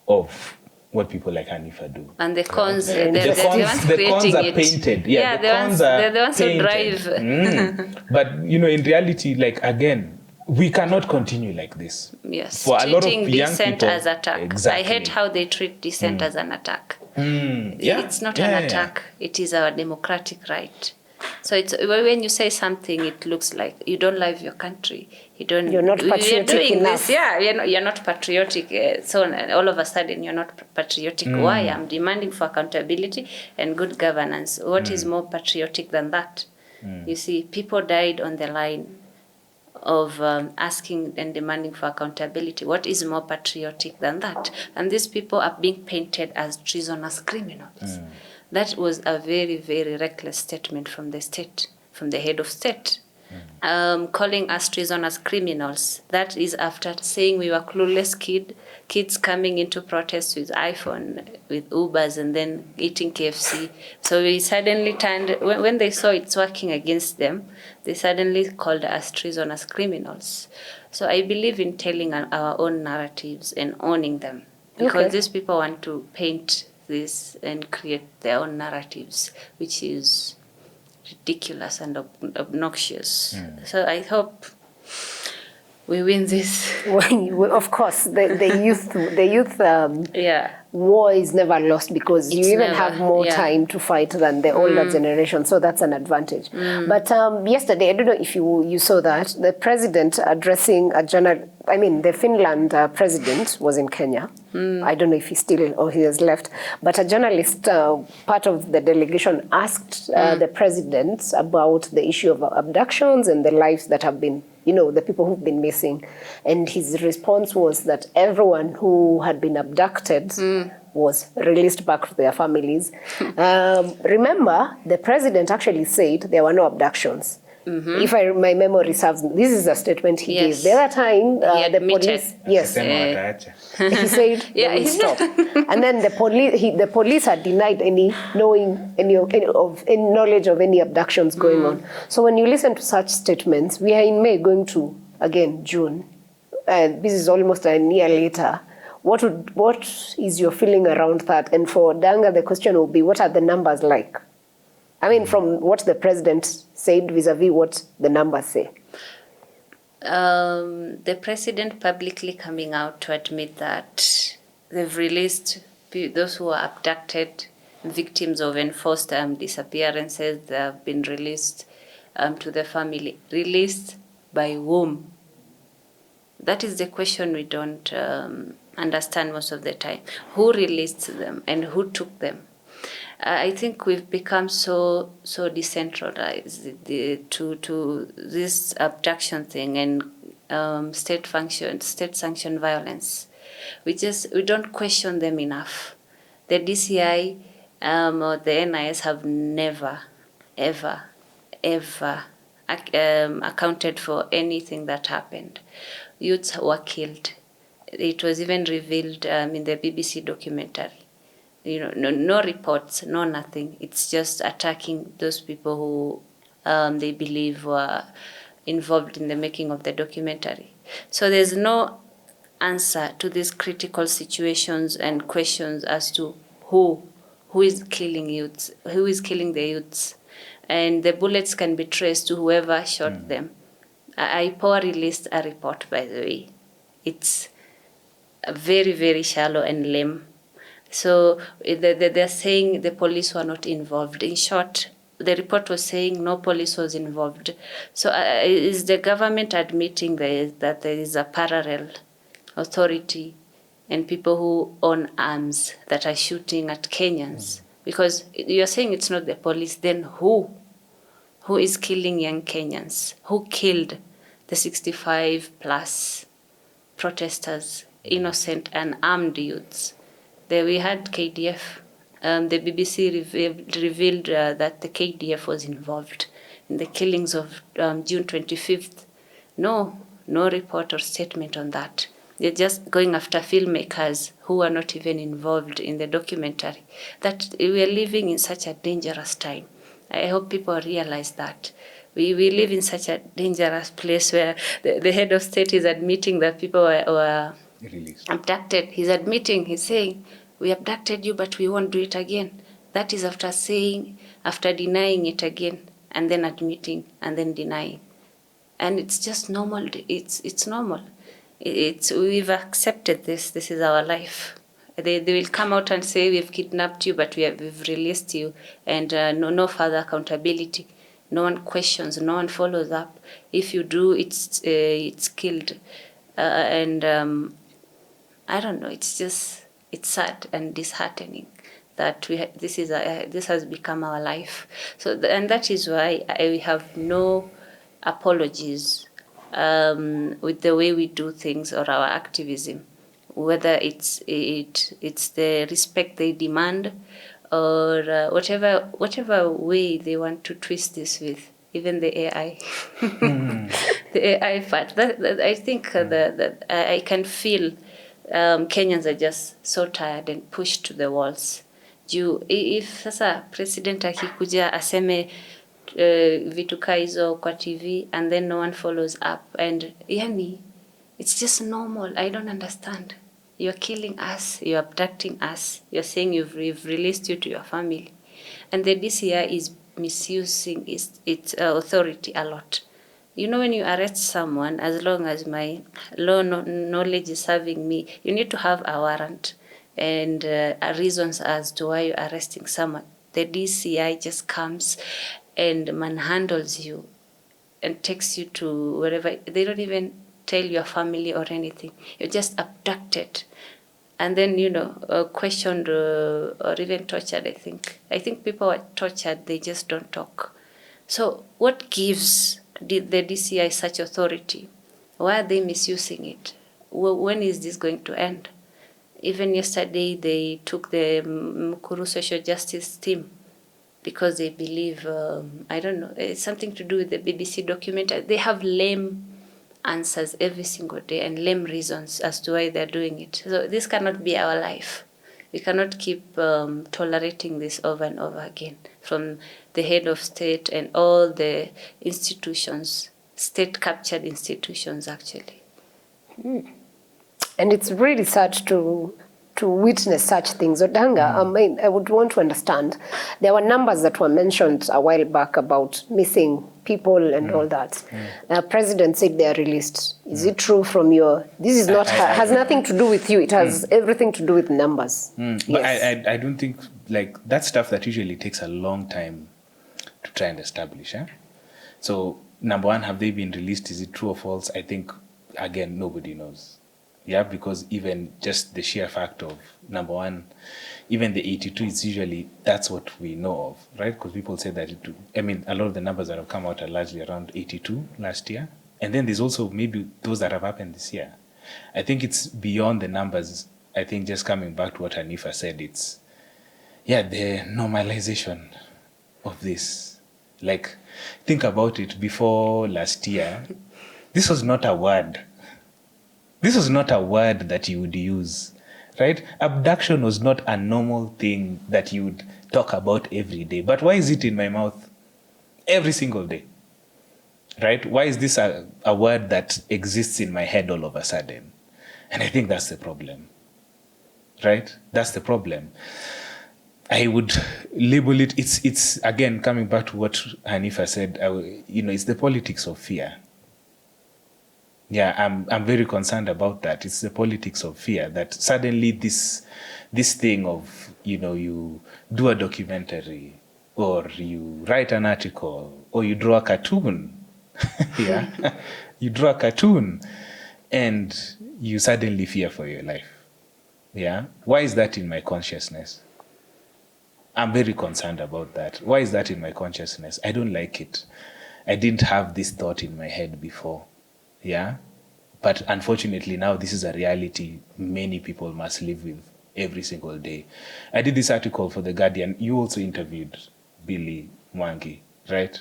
of what people like Hanifa do. And the cons, the cons are painted. Yeah, the cons are the ones who drive. But, in reality, like, again, we cannot continue like this. Yes, for a lot of treating young dissent people, as attack. exactly. I hate how they treat dissent as an attack. Yeah. It's not an attack. It is our democratic right. So it's when you say something, it looks like you don't love your country. You're not patriotic enough. You're not patriotic. So all of a sudden, you're not patriotic. Why? I'm demanding for accountability and good governance. What is more patriotic than that? You see, people died on the line of asking and demanding for accountability. What is more patriotic than that? And these people are being painted as treasonous criminals. That was a very, very reckless statement from the state, from the head of state. Calling us treasonous criminals. That is after saying we were clueless kids coming into protests with iPhone, with Ubers, and then eating KFC. So we suddenly turned, when they saw it's working against them, they suddenly called us treasonous criminals. So I believe in telling our own narratives and owning them. Because these people want to paint this and create their own narratives, which is ridiculous and obnoxious. So I hope we win this. Of course, the youth war is never lost because you even have more time to fight than the older generation, so that's an advantage. But yesterday, I don't know if you saw that, the president addressing a the Finland president was in Kenya. I don't know if he's still or he has left, but a journalist, part of the delegation, asked the president about the issue of abductions and the lives that have been, the people who've been missing. And his response was that everyone who had been abducted was released back to their families. Remember, the president actually said there were no abductions. If my memory serves me, this is a statement he gave. The other time, the police, he said they will stop, and then the police had denied any knowledge of any abductions going on. So when you listen to such statements, we are in May, going to again June, and this is almost a year later. What is your feeling around that? And for Odanga, the question will be, what are the numbers like? From what the president said vis-a-vis what the numbers say. The president publicly coming out to admit that they've released those who are abducted, victims of enforced disappearances. They have been released to the family. Released by whom? That is the question we don't understand most of the time. Who released them and who took them? I think we've become so decentralized to this abduction thing and state-sanctioned violence. We don't question them enough. The DCI or the NIS have never, ever accounted for anything that happened. Youths were killed. It was even revealed in the BBC documentary. No reports, no nothing. It's just attacking those people who they believe were involved in the making of the documentary. So there's no answer to these critical situations and questions as to who is killing youths, who is killing the youths. And the bullets can be traced to whoever shot them. IPOA released a report, by the way. It's very, very shallow and lame. So they're saying the police were not involved. In short, the report was saying no police was involved. So is the government admitting that there is a parallel authority and people who own arms that are shooting at Kenyans? Because you're saying it's not the police, then who? Who is killing young Kenyans? Who killed the 65 plus protesters, innocent and armed youths? There we had KDF. The BBC revealed that the KDF was involved in the killings of June 25th. No report or statement on that. They're just going after filmmakers who are not even involved in the documentary. That we are living in such a dangerous time. I hope people realize that. We live in such a dangerous place where the head of state is admitting that people were abducted. He's admitting, he's saying, we abducted you, but we won't do it again. That is after denying it again, and then admitting, and then denying. And it's just normal. It's normal. We've accepted this. This is our life. They will come out and say we've kidnapped you, but we've released you, and no further accountability. No one questions. No one follows up. If you do, it's killed, and I don't know. It's sad and disheartening that this has become our life. So and that is why we have no apologies with the way we do things or our activism, whether it's the respect they demand or whatever way they want to twist this with, even the AI, the AI part. That I think that I can feel Kenyans are just so tired and pushed to the walls. If sasa president akikuja aseme vitu kaa hizo kwa TV and then no one follows up, and yani it's just normal. I don't understand. You're killing us, you're abducting us, you're saying we've released you to your family, and the DCI is misusing its authority a lot. You know, when you arrest someone, as long as my law knowledge is serving me, you need to have a warrant and reasons as to why you're arresting someone. The DCI just comes and manhandles you and takes you to wherever. They don't even tell your family or anything. You're just abducted and then, questioned or even tortured, I think people are tortured, they just don't talk. So what gives the DCI such authority? Why are they misusing it? When is this going to end? Even yesterday, they took the Mukuru social justice team because they believe, I don't know, it's something to do with the BBC documentary. They have lame answers every single day and lame reasons as to why they're doing it. So this cannot be our life. We cannot keep tolerating this over and over again from the head of state and all the institutions, state-captured institutions, actually. And it's really sad to witness such things. Odanga, I would want to understand. There were numbers that were mentioned a while back about missing people and all that. President said they are released. Is it true from your... This is not has nothing to do with you. It has everything to do with numbers. But yes. I don't think, like, that stuff that usually takes a long time to try and establish. So, number one, have they been released? Is it true or false? I think, again, nobody knows. Yeah, because even just the sheer fact of, number one, even the 82 is usually, that's what we know of, right? Because people say that, a lot of the numbers that have come out are largely around 82 last year. And then there's also maybe those that have happened this year. I think it's beyond the numbers. I think just coming back to what Hanifa said, it's, the normalization of this. Like, think about it, before last year, this was not a word. This was not a word that you would use, right? Abduction was not a normal thing that you would talk about every day. But why is it in my mouth every single day, right? Why is this a word that exists in my head all of a sudden? And I think that's the problem, right? That's the problem. I would label it, it's again, coming back to what Hanifa said, it's the politics of fear. Yeah, I'm very concerned about that. It's the politics of fear that suddenly this thing of, you do a documentary or you write an article, or you draw a cartoon. Yeah, you draw a cartoon, and you suddenly fear for your life. Yeah, why is that in my consciousness? I'm very concerned about that. Why is that in my consciousness? I don't like it. I didn't have this thought in my head before. Yeah, but unfortunately now this is a reality many people must live with every single day. I did this article for The Guardian. You also interviewed Billy Mwangi, right?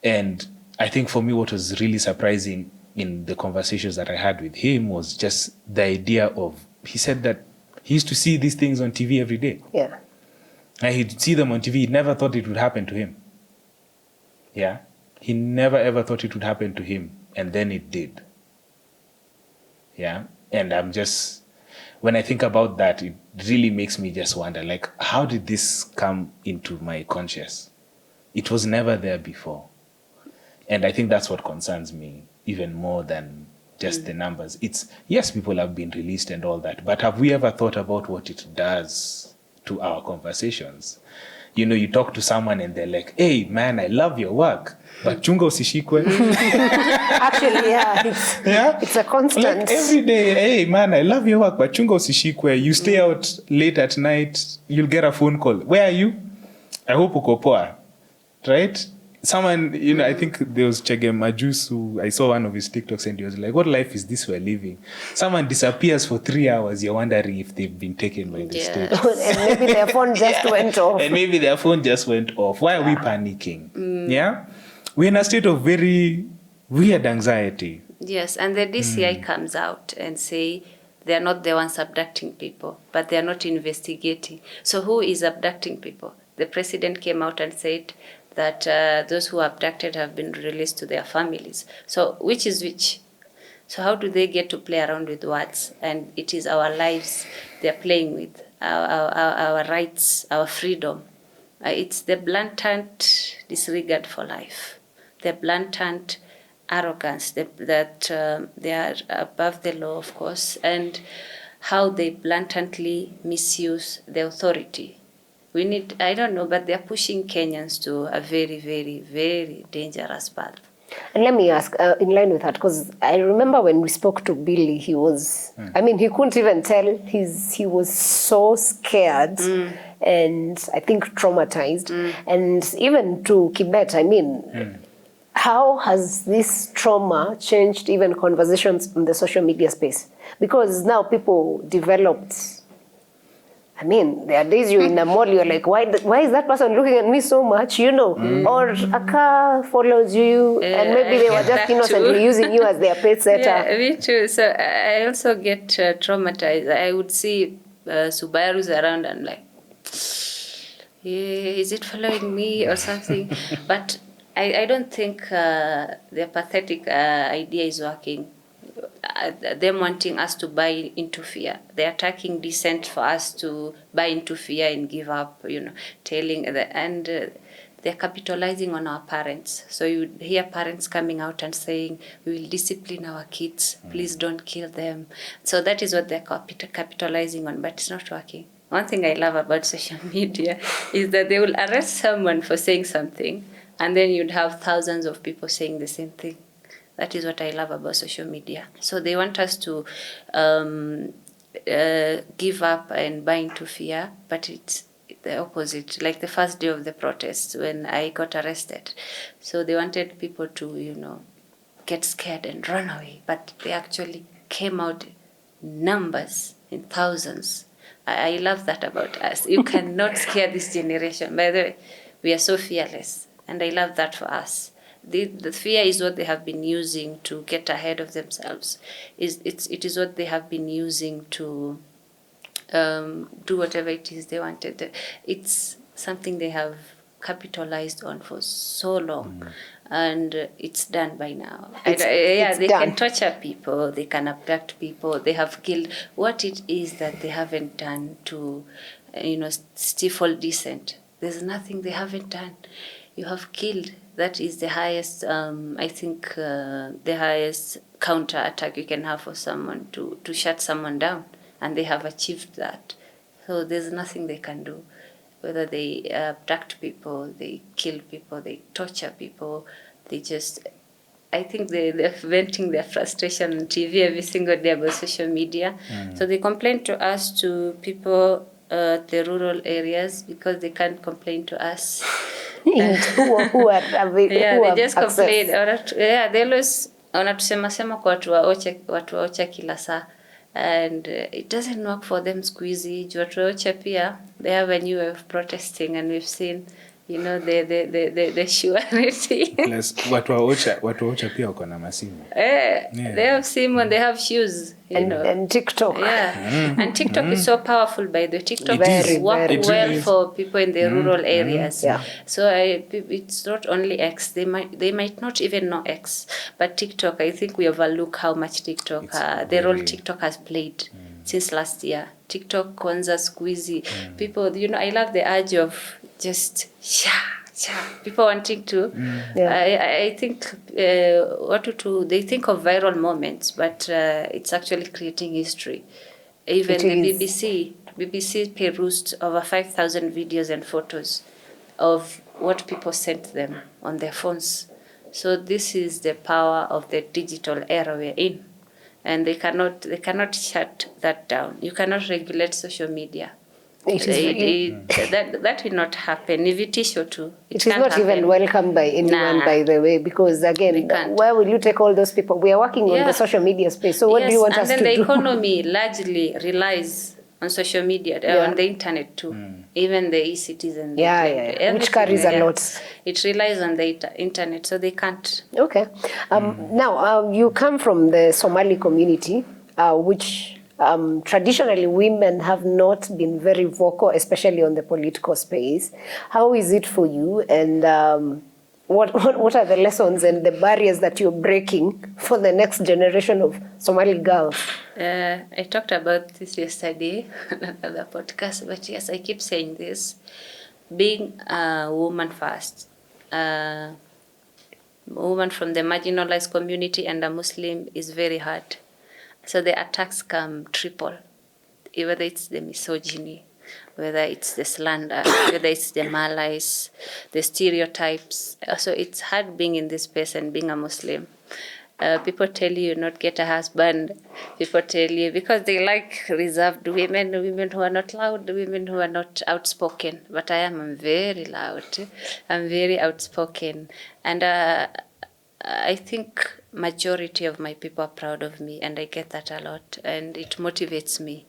And I think for me what was really surprising in the conversations that I had with him was just the idea of, he said that he used to see these things on TV every day. Yeah. And he'd see them on TV. He never thought it would happen to him. Yeah. He never ever thought it would happen to him. And then it did. Yeah. And I'm just, when I think about that, it really makes me just wonder, like, how did this come into my conscious? It was never there before. And I think that's what concerns me even more than just the numbers. It's, yes, people have been released and all that, but have we ever thought about what it does to our conversations? You know, you talk to someone and they're like, hey, man, I love your work, but chunga usishikwe. Actually, yeah, it's a constant. Like every day, hey, man, I love your work, but chunga usishikwe. You stay out late at night, you'll get a phone call. Where are you? I hope uko poa. Right? Someone, you know, I think there was Chege Majus who, I saw one of his TikToks and he was like, what life is this we're living? Someone disappears for 3 hours, you're wondering if they've been taken by the state. And maybe their phone just went off. And maybe their phone just went off. Why are we panicking? Yeah? We're in a state of very weird anxiety. Yes, and the DCI comes out and say they're not the ones abducting people, but they're not investigating. So who is abducting people? The president came out and said that those who abducted have been released to their families. So which is which? So how do they get to play around with words? And it is our lives they're playing with, our rights, our freedom. It's the blatant disregard for life, the blatant arrogance that they are above the law, of course, and how they blatantly misuse the authority. We need, I don't know, but they're pushing Kenyans to a very, very, very dangerous path. And let me ask, in line with that, because I remember when we spoke to Billy, he was, I mean, he couldn't even tell, he was so scared and I think traumatized. And even to Kibet, I mean, how has this trauma changed even conversations in the social media space? Because now people developed, I mean, there are days you're in a mall, you're like, why is that person looking at me so much, you know? Or a car follows you, and maybe they were just innocently using you as their pet setter. Yeah, me too. So I also get traumatized. I would see Subarus around and like, is it following me or something? But I don't think the pathetic idea is working. Them wanting us to buy into fear. They're attacking dissent for us to buy into fear and give up, you know, they're capitalizing on our parents. So you hear parents coming out and saying, we will discipline our kids, please don't kill them. So that is what they're capitalizing on, but it's not working. One thing I love about social media is that they will arrest someone for saying something, and then you'd have thousands of people saying the same thing. That is what I love about social media. So they want us to give up and buy into fear, but it's the opposite. Like the first day of the protests when I got arrested. So they wanted people to, you know, get scared and run away, but they actually came out numbers in thousands. I love that about us. You cannot scare this generation. By the way, we are so fearless, and I love that for us. The fear is what they have been using to get ahead of themselves. It is what they have been using to do whatever it is they wanted. It's something they have capitalized on for so long, and it's done by now. They can torture people, they can abduct people, they have killed. What it is that they haven't done to, stifle dissent. There's nothing they haven't done. You have killed. That is the highest, I think, the highest counter-attack you can have for someone, to shut someone down. And they have achieved that. So there's nothing they can do. whether they abduct people, they kill people, they torture people, they just, I think they're venting their frustration on TV every single day about social media. So they complain to us, to people the rural areas, because they can't complain to us. They just complain. They always wanatusema kwa watu waocha kila saa, and it doesn't work for them squeezy. Watu waocha pia, they have a new way of protesting, and we've seen, you know, the surety. Plus, watu waocha pia wako na masimu. They have simu and they have shoes. And TikTok. And TikTok is so powerful, by the way. TikTok works well for people in the rural areas. So it's not only X. They might not even know X, but TikTok, I think we overlook how much TikTok, the role TikTok has played since last year. TikTok, Kwanza, Squeezy. People, you know, I love the urge of just people wanting to. I think they think of viral moments, but it's actually creating history. Even the BBC perused over 5,000 videos and photos of what people sent them on their phones. So this is the power of the digital era we're in, and they cannot shut that down. You cannot regulate social media. That will not happen. Invitation too. It is not even welcomed by anyone, by the way, because again, where will you take all those people? We are working on the social media space. So what do you want us to do? And then the economy largely relies on social media, on the internet too. Even the e-citizen. Which carries a lot. It relies on the internet, so they can't. Okay. Now, you come from the Somali community, which traditionally women have not been very vocal, especially on the political space. How is it for you, and what are the lessons and the barriers that you're breaking for the next generation of Somali girls? I talked about this yesterday on another podcast, but yes, I keep saying this. Being a woman first, a woman from the marginalized community and a Muslim is very hard. So the attacks come triple, whether it's the misogyny, whether it's the slander, whether it's the malice, the stereotypes. So it's hard being in this space and being a Muslim. People tell you not get a husband. People tell you, because they like reserved women who are not loud, women who are not outspoken. But I'm very loud. I'm very outspoken. And I think majority of my people are proud of me, and I get that a lot, and it motivates me.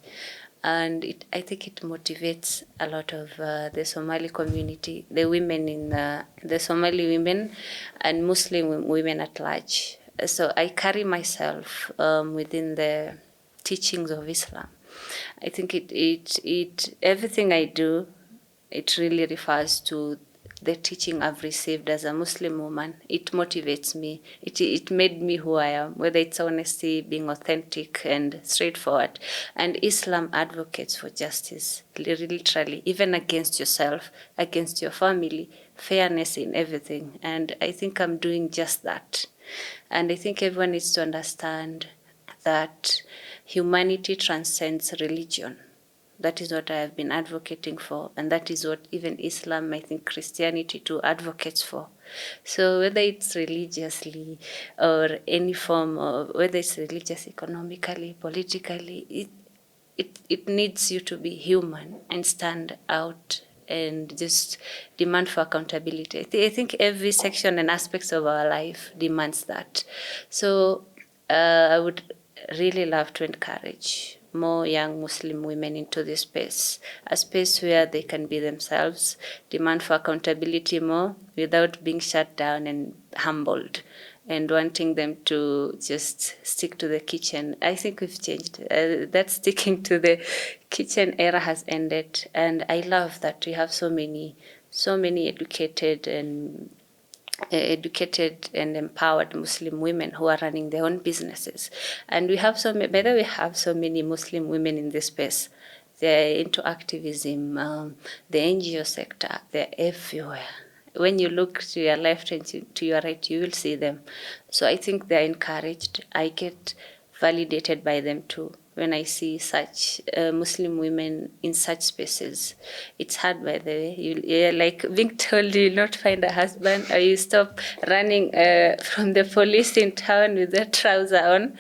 And I think it motivates a lot of the Somali community, the women in the Somali women and Muslim women at large. So I carry myself within the teachings of Islam. I think it everything I do, it really refers to the teaching I've received as a Muslim woman. It motivates me. It made me who I am, whether it's honesty, being authentic and straightforward. And Islam advocates for justice, literally, even against yourself, against your family, fairness in everything. And I think I'm doing just that. And I think everyone needs to understand that humanity transcends religion. That is what I have been advocating for, and that is what even Islam, I think Christianity too, advocates for. So whether it's religiously or any form, or whether it's religious, economically, politically, it needs you to be human and stand out and just demand for accountability. I think every section and aspects of our life demands that. So I would really love to encourage more young Muslim women into this space, a space where they can be themselves, demand for accountability more without being shut down and humbled and wanting them to just stick to the kitchen. I think we've changed. That sticking to the kitchen era has ended, and I love that we have so many educated and empowered Muslim women who are running their own businesses. And we have so many Muslim women in this space. They're into activism, the NGO sector, they're everywhere. When you look to your left and to your right, you will see them. So I think they're encouraged. I get validated by them too. when I see such Muslim women in such spaces. It's hard, by the way. You're like being told you'll not find a husband, or you stop running from the police in town with the trouser on.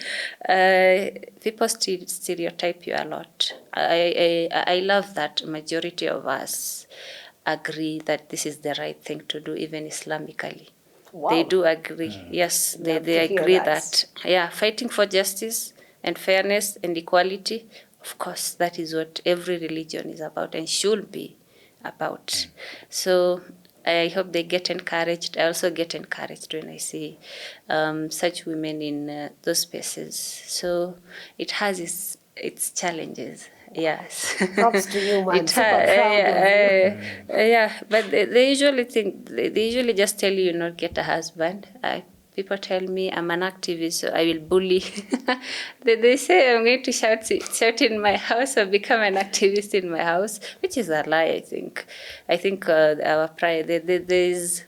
People stereotype you a lot. I love that majority of us agree that this is the right thing to do, even Islamically. Wow. They do agree. Yes, they agree that. Yeah, fighting for justice and fairness and equality, of course, that is what every religion is about and should be about. So I hope they get encouraged. I also get encouraged when I see such women in those spaces. So it has its challenges. Yes. Props to you, man. Super proud of you. Yeah, but they usually think, they usually just tell you not get a husband. People tell me I'm an activist, so I will bully. They say I'm going to shout in my house or become an activist in my house, which is a lie, I think. I think our pride, there's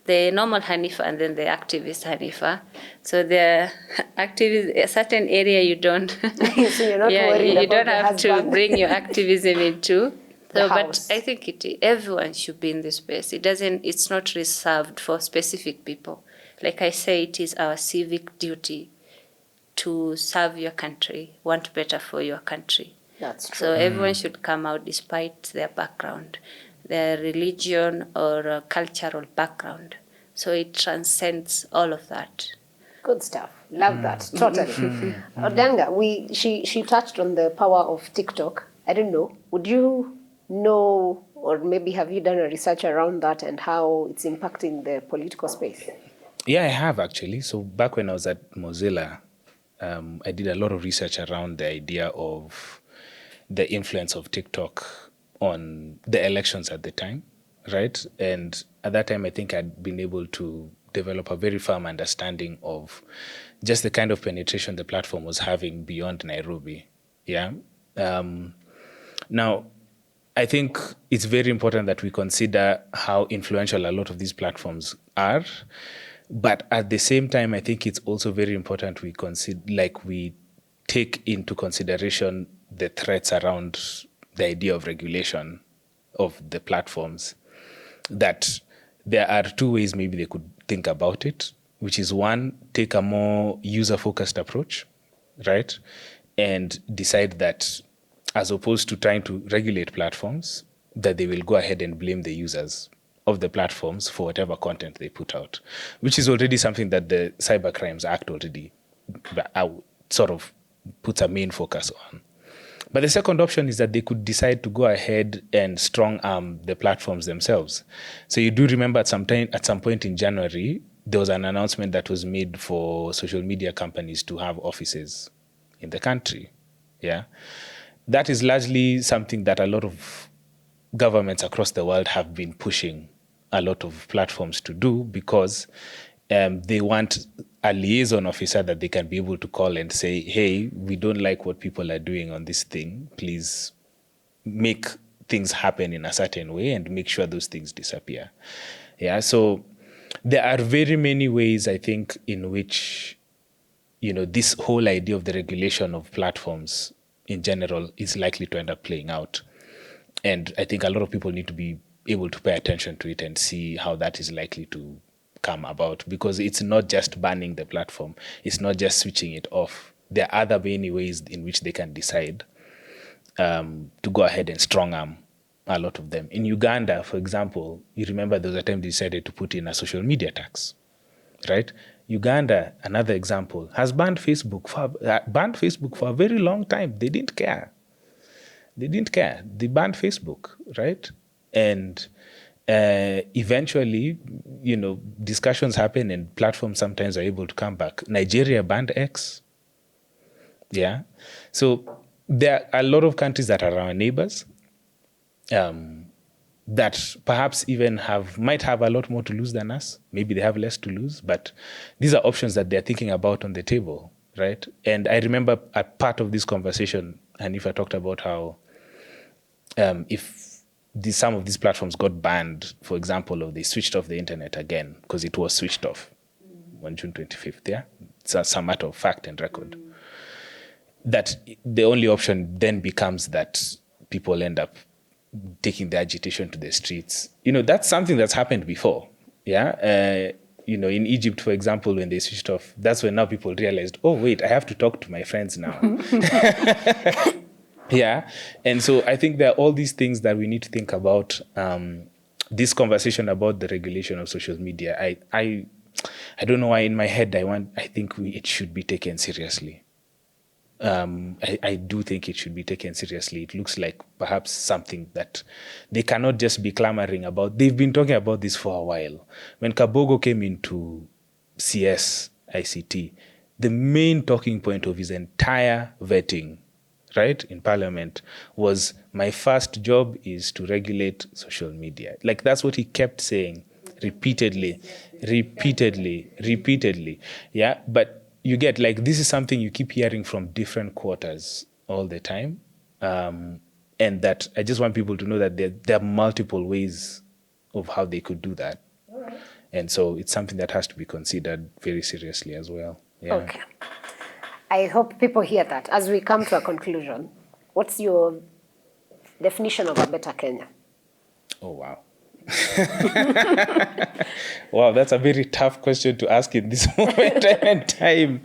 the normal Hanifa and then the activist Hanifa. So the activist, a certain area you don't. So you're not worried you don't about have the to husband. bring your activism into. The So, but house. I think everyone should be in this space. It's not reserved for specific people. Like I say, it is our civic duty to serve your country, want better for your country. That's true. So everyone should come out despite their background, their religion or cultural background. So it transcends all of that. Good stuff. Love that. Totally. Odanga, she touched on the power of TikTok. I don't know. Would you know, or maybe have you done a research around that and how it's impacting the political space? Yeah, I have actually. So back when I was at Mozilla, I did a lot of research around the idea of the influence of TikTok on the elections at the time, right? And at that time, I think I'd been able to develop a very firm understanding of just the kind of penetration the platform was having beyond Nairobi. Yeah. Now, I think it's very important that we consider how influential a lot of these platforms are. But at the same time, I think it's also very important we take into consideration the threats around the idea of regulation of the platforms. That there are two ways maybe they could think about it, which is one, take a more user-focused approach, right? And decide that as opposed to trying to regulate platforms, that they will go ahead and blame the users of the platforms for whatever content they put out, which is already something that the Cybercrimes Act already sort of puts a main focus on. But the second option is that they could decide to go ahead and strong arm the platforms themselves. So you do remember at some point in January, there was an announcement that was made for social media companies to have offices in the country. Yeah. That is largely something that a lot of governments across the world have been pushing a lot of platforms to do, because they want a liaison officer that they can be able to call and say, hey, we don't like what people are doing on this thing. Please make things happen in a certain way and make sure those things disappear. Yeah, so there are very many ways, I think, in which, this whole idea of the regulation of platforms in general is likely to end up playing out. And I think a lot of people need to be able to pay attention to it and see how that is likely to come about, because it's not just banning the platform. It's not just switching it off. There are other many ways in which they can decide to go ahead and strong arm a lot of them. In Uganda, for example, you remember there was a time they decided to put in a social media tax, right? Uganda, another example, has banned Facebook for a very long time. They didn't care. They banned Facebook, right? And eventually, discussions happen and platforms sometimes are able to come back. Nigeria banned X. Yeah. So there are a lot of countries that are our neighbors that perhaps even might have a lot more to lose than us. Maybe they have less to lose, but these are options that they're thinking about on the table, right? And I remember a part of this conversation, Hanifa talked about how if some of these platforms got banned, for example, or they switched off the internet again, because it was switched off on June 25th, yeah? It's a matter of fact and record. that the only option then becomes that people end up taking the agitation to the streets. That's something that's happened before. Yeah. In Egypt, for example, when they switched off, that's when now people realized, oh, wait, I have to talk to my friends now. Yeah. And so I think there are all these things that we need to think about. This conversation about the regulation of social media, I don't know why in my head I think it should be taken seriously. I do think it should be taken seriously. It looks like perhaps something that they cannot just be clamoring about. They've been talking about this for a while. When Kabogo came into CS ICT, the main talking point of his entire vetting, right, in Parliament was, my first job is to regulate social media. Like, that's what he kept saying repeatedly. Yeah, but you get, like, this is something you keep hearing from different quarters all the time. And that I just want people to know that there are multiple ways of how they could do that. All right. And so it's something that has to be considered very seriously as well. Yeah. Okay. I hope people hear that. As we come to a conclusion, what's your definition of a better Kenya? Oh, wow. Wow, that's a very tough question to ask in this moment and time.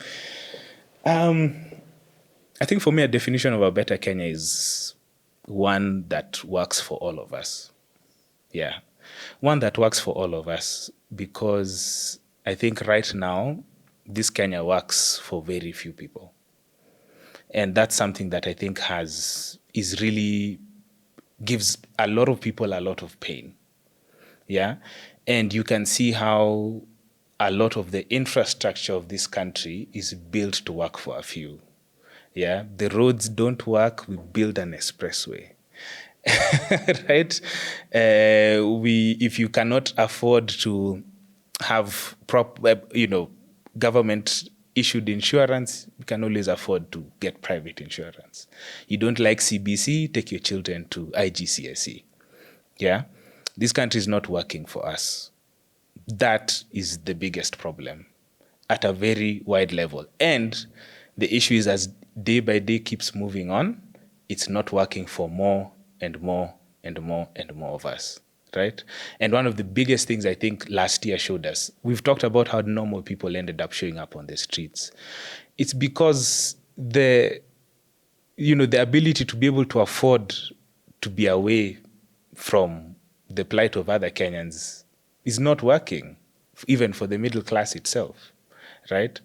I think for me, a definition of a better Kenya is one that works for all of us. Yeah, one that works for all of us, because I think right now, this Kenya works for very few people. And that's something that I think gives a lot of people a lot of pain. Yeah. And you can see how a lot of the infrastructure of this country is built to work for a few. Yeah. The roads don't work, we build an expressway. Right? If you cannot afford to have government issued insurance, you can always afford to get private insurance. You don't like CBC, take your children to IGCSE. Yeah. This country is not working for us. That is the biggest problem at a very wide level. And the issue is, as day by day keeps moving on, it's not working for more and more and more and more of us, right? And one of the biggest things I think last year showed us, we've talked about how normal people ended up showing up on the streets. It's because the ability to be able to afford to be away from the plight of other Kenyans is not working, even for the middle class itself, right?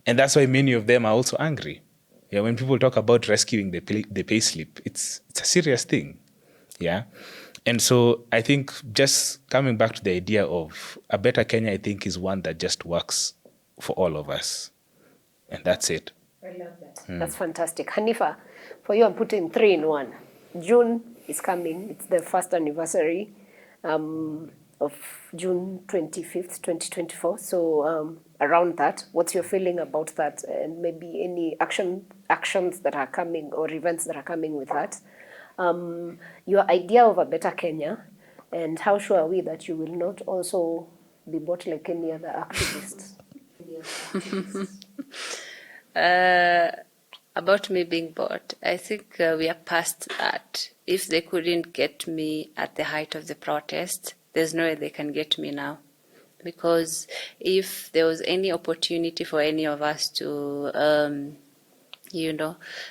And that's why many of them are also angry. Yeah, when people talk about rescuing the pay slip, it's a serious thing. Yeah. And so I think, just coming back to the idea of a better Kenya, I think is one that just works for all of us. And that's it. I love that. That's fantastic. Hanifa, for you, I'm putting 3 in 1. June is coming. It's the first anniversary of June 25th, 2024. So around that, what's your feeling about that? And maybe any actions that are coming or events that are coming with that? Your idea of a better Kenya, and how sure are we that you will not also be bought like any other activist? About me being bought, I think we are past that. If they couldn't get me at the height of the protest, there's no way they can get me now. Because if there was any opportunity for any of us to,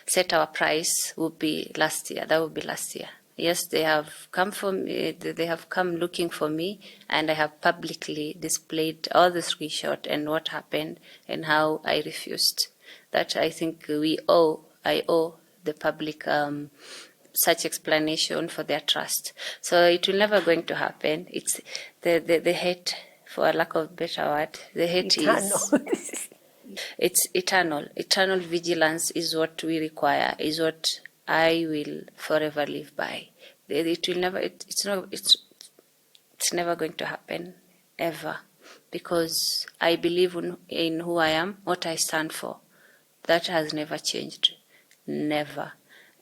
set our price, would be last year. That would be last year. Yes, they have come for me. They have come looking for me, and I have publicly displayed all the screenshot and what happened and how I refused. That I think I owe the public such explanation for their trust. So it will never going to happen. It's the hate, for a lack of a better word, the hate is it's eternal. Eternal vigilance is what we require, is what I will forever live by. It will never. It's never going to happen, ever, because I believe in who I am, what I stand for. That has never changed, never.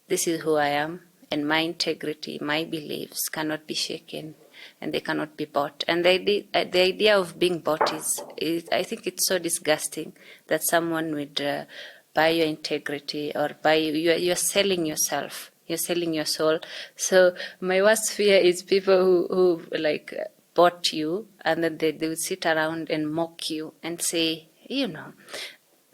This is who I am, and my integrity, my beliefs cannot be shaken, and they cannot be bought. And the idea of being bought is I think it's so disgusting that someone would buy your integrity or buy you're selling yourself. You're selling your soul. So my worst fear is people who like bought you and then they would sit around and mock you and say,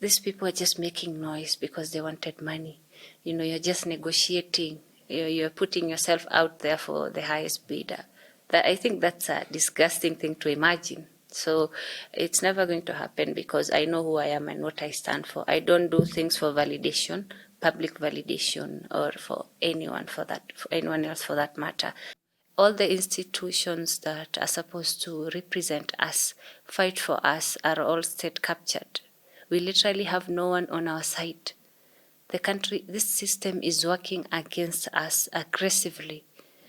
these people are just making noise because they wanted money. You're just negotiating. You're putting yourself out there for the highest bidder. I think that's a disgusting thing to imagine. So it's never going to happen because I know who I am and what I stand for. I don't do things for validation, public validation, or for anyone else for that matter. All the institutions that are supposed to represent us, fight for us, are all state captured. We literally have no one on our side. This system is working against us aggressively.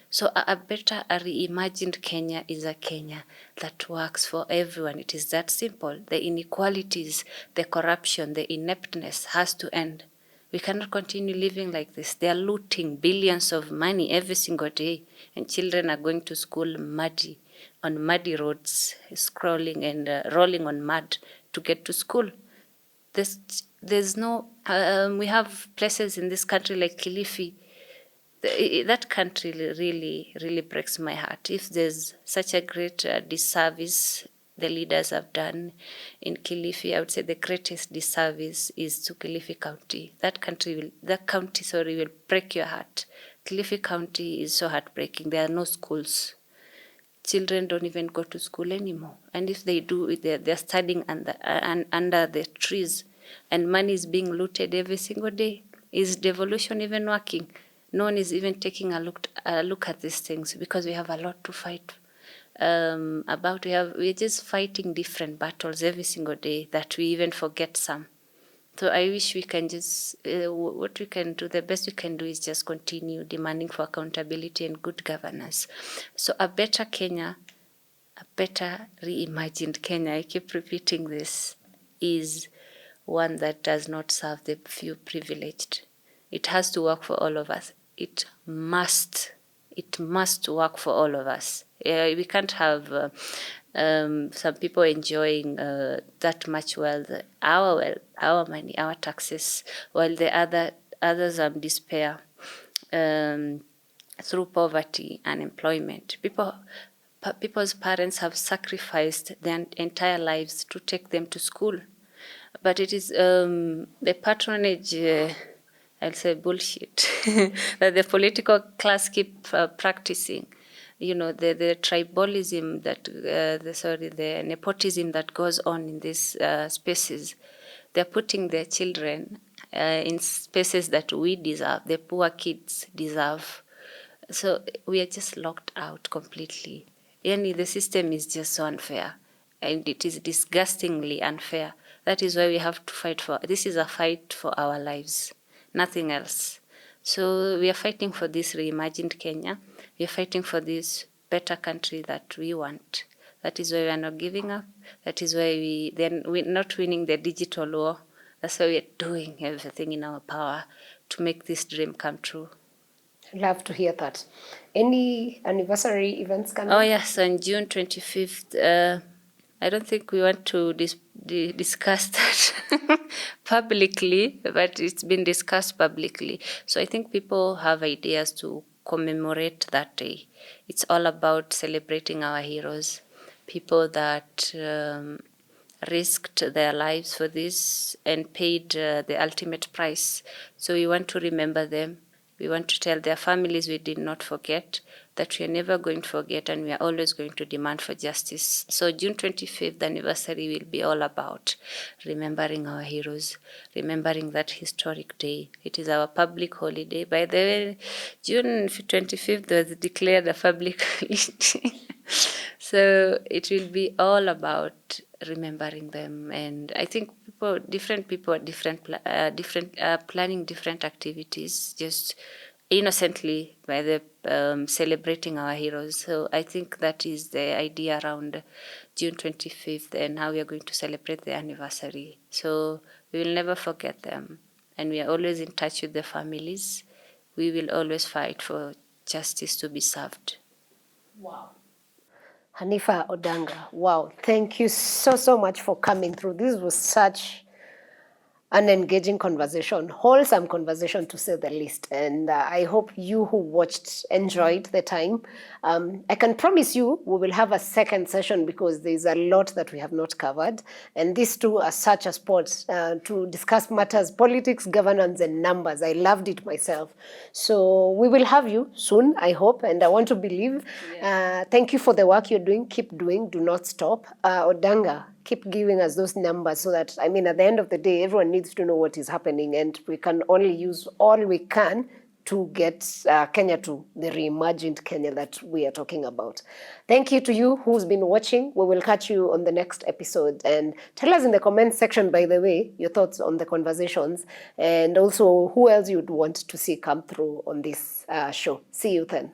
So a reimagined Kenya is a Kenya that works for everyone. It is that simple. The inequalities, the corruption, the ineptness has to end. We cannot continue living like this. They are looting billions of money every single day, and children are going to school muddy, on muddy roads, scrolling and rolling on mud to get to school. There's no, we have places in this country like Kilifi. That country really, really breaks my heart. If there's such a great disservice the leaders have done in Kilifi, I would say the greatest disservice is to Kilifi County. That county will break your heart. Kilifi County is so heartbreaking. There are no schools. Children don't even go to school anymore. And if they do, they're studying under the trees. And money is being looted every single day. Is devolution even working? No one is even taking a look at these things because we have a lot to fight about. We're just fighting different battles every single day that we even forget some. So I wish we can just, what we can do, the best we can do is just continue demanding for accountability and good governance. So a better Kenya, a better reimagined Kenya, I keep repeating this, is one that does not serve the few privileged. It has to work for all of us. It must work for all of us. We can't have some people enjoying that much wealth, our money, our taxes, while the others despair through poverty, unemployment. People's parents have sacrificed their entire lives to take them to school, but it is the patronage. I'll say bullshit that the political class keep practicing. The tribalism that, the nepotism that goes on in these spaces. They're putting their children in spaces that we deserve, the poor kids deserve. So we are just locked out completely. The system is just so unfair, and it is disgustingly unfair. That is why we have to fight for. This is a fight for our lives. Nothing else. So we are fighting for this reimagined Kenya. We are fighting for this better country that we want. That is why we are not giving up. That is why we're not winning the digital war. That's why we are doing everything in our power to make this dream come true. Love to hear that. Any anniversary events coming? Oh yes, on June 25th. I don't think we want to discuss that publicly, but it's been discussed publicly. So I think people have ideas to commemorate that day. It's all about celebrating our heroes, people that risked their lives for this and paid the ultimate price. So we want to remember them. We want to tell their families we did not forget, that we are never going to forget, and we are always going to demand for justice. So June 25th anniversary will be all about remembering our heroes, remembering that historic day. It is our public holiday. By the way, June 25th was declared a public holiday. So it will be all about remembering them. And I think different people are planning different activities, just innocently by the celebrating our heroes. So I think that is the idea around June 25th and how we are going to celebrate the anniversary. So we will never forget them, and we are always in touch with the families. We will always fight for justice to be served. Wow. Hanifa Odanga, wow, thank you so much for coming through. This was such an engaging conversation, wholesome conversation to say the least. And I hope you who watched enjoyed the time. I can promise you we will have a second session because there's a lot that we have not covered. And these two are such a spot to discuss matters, politics, governance, and numbers. I loved it myself. So we will have you soon, I hope, and I want to believe. Thank you for the work you're doing. Keep doing. Do not stop. Odanga, keep giving us those numbers so that, I mean, at the end of the day, everyone needs to know what is happening, and we can only use all we can to get Kenya to the reimagined Kenya that we are talking about. Thank you to you who's been watching. We will catch you on the next episode. And tell us in the comment section, by the way, your thoughts on the conversations, and also who else you'd want to see come through on this show. See you then.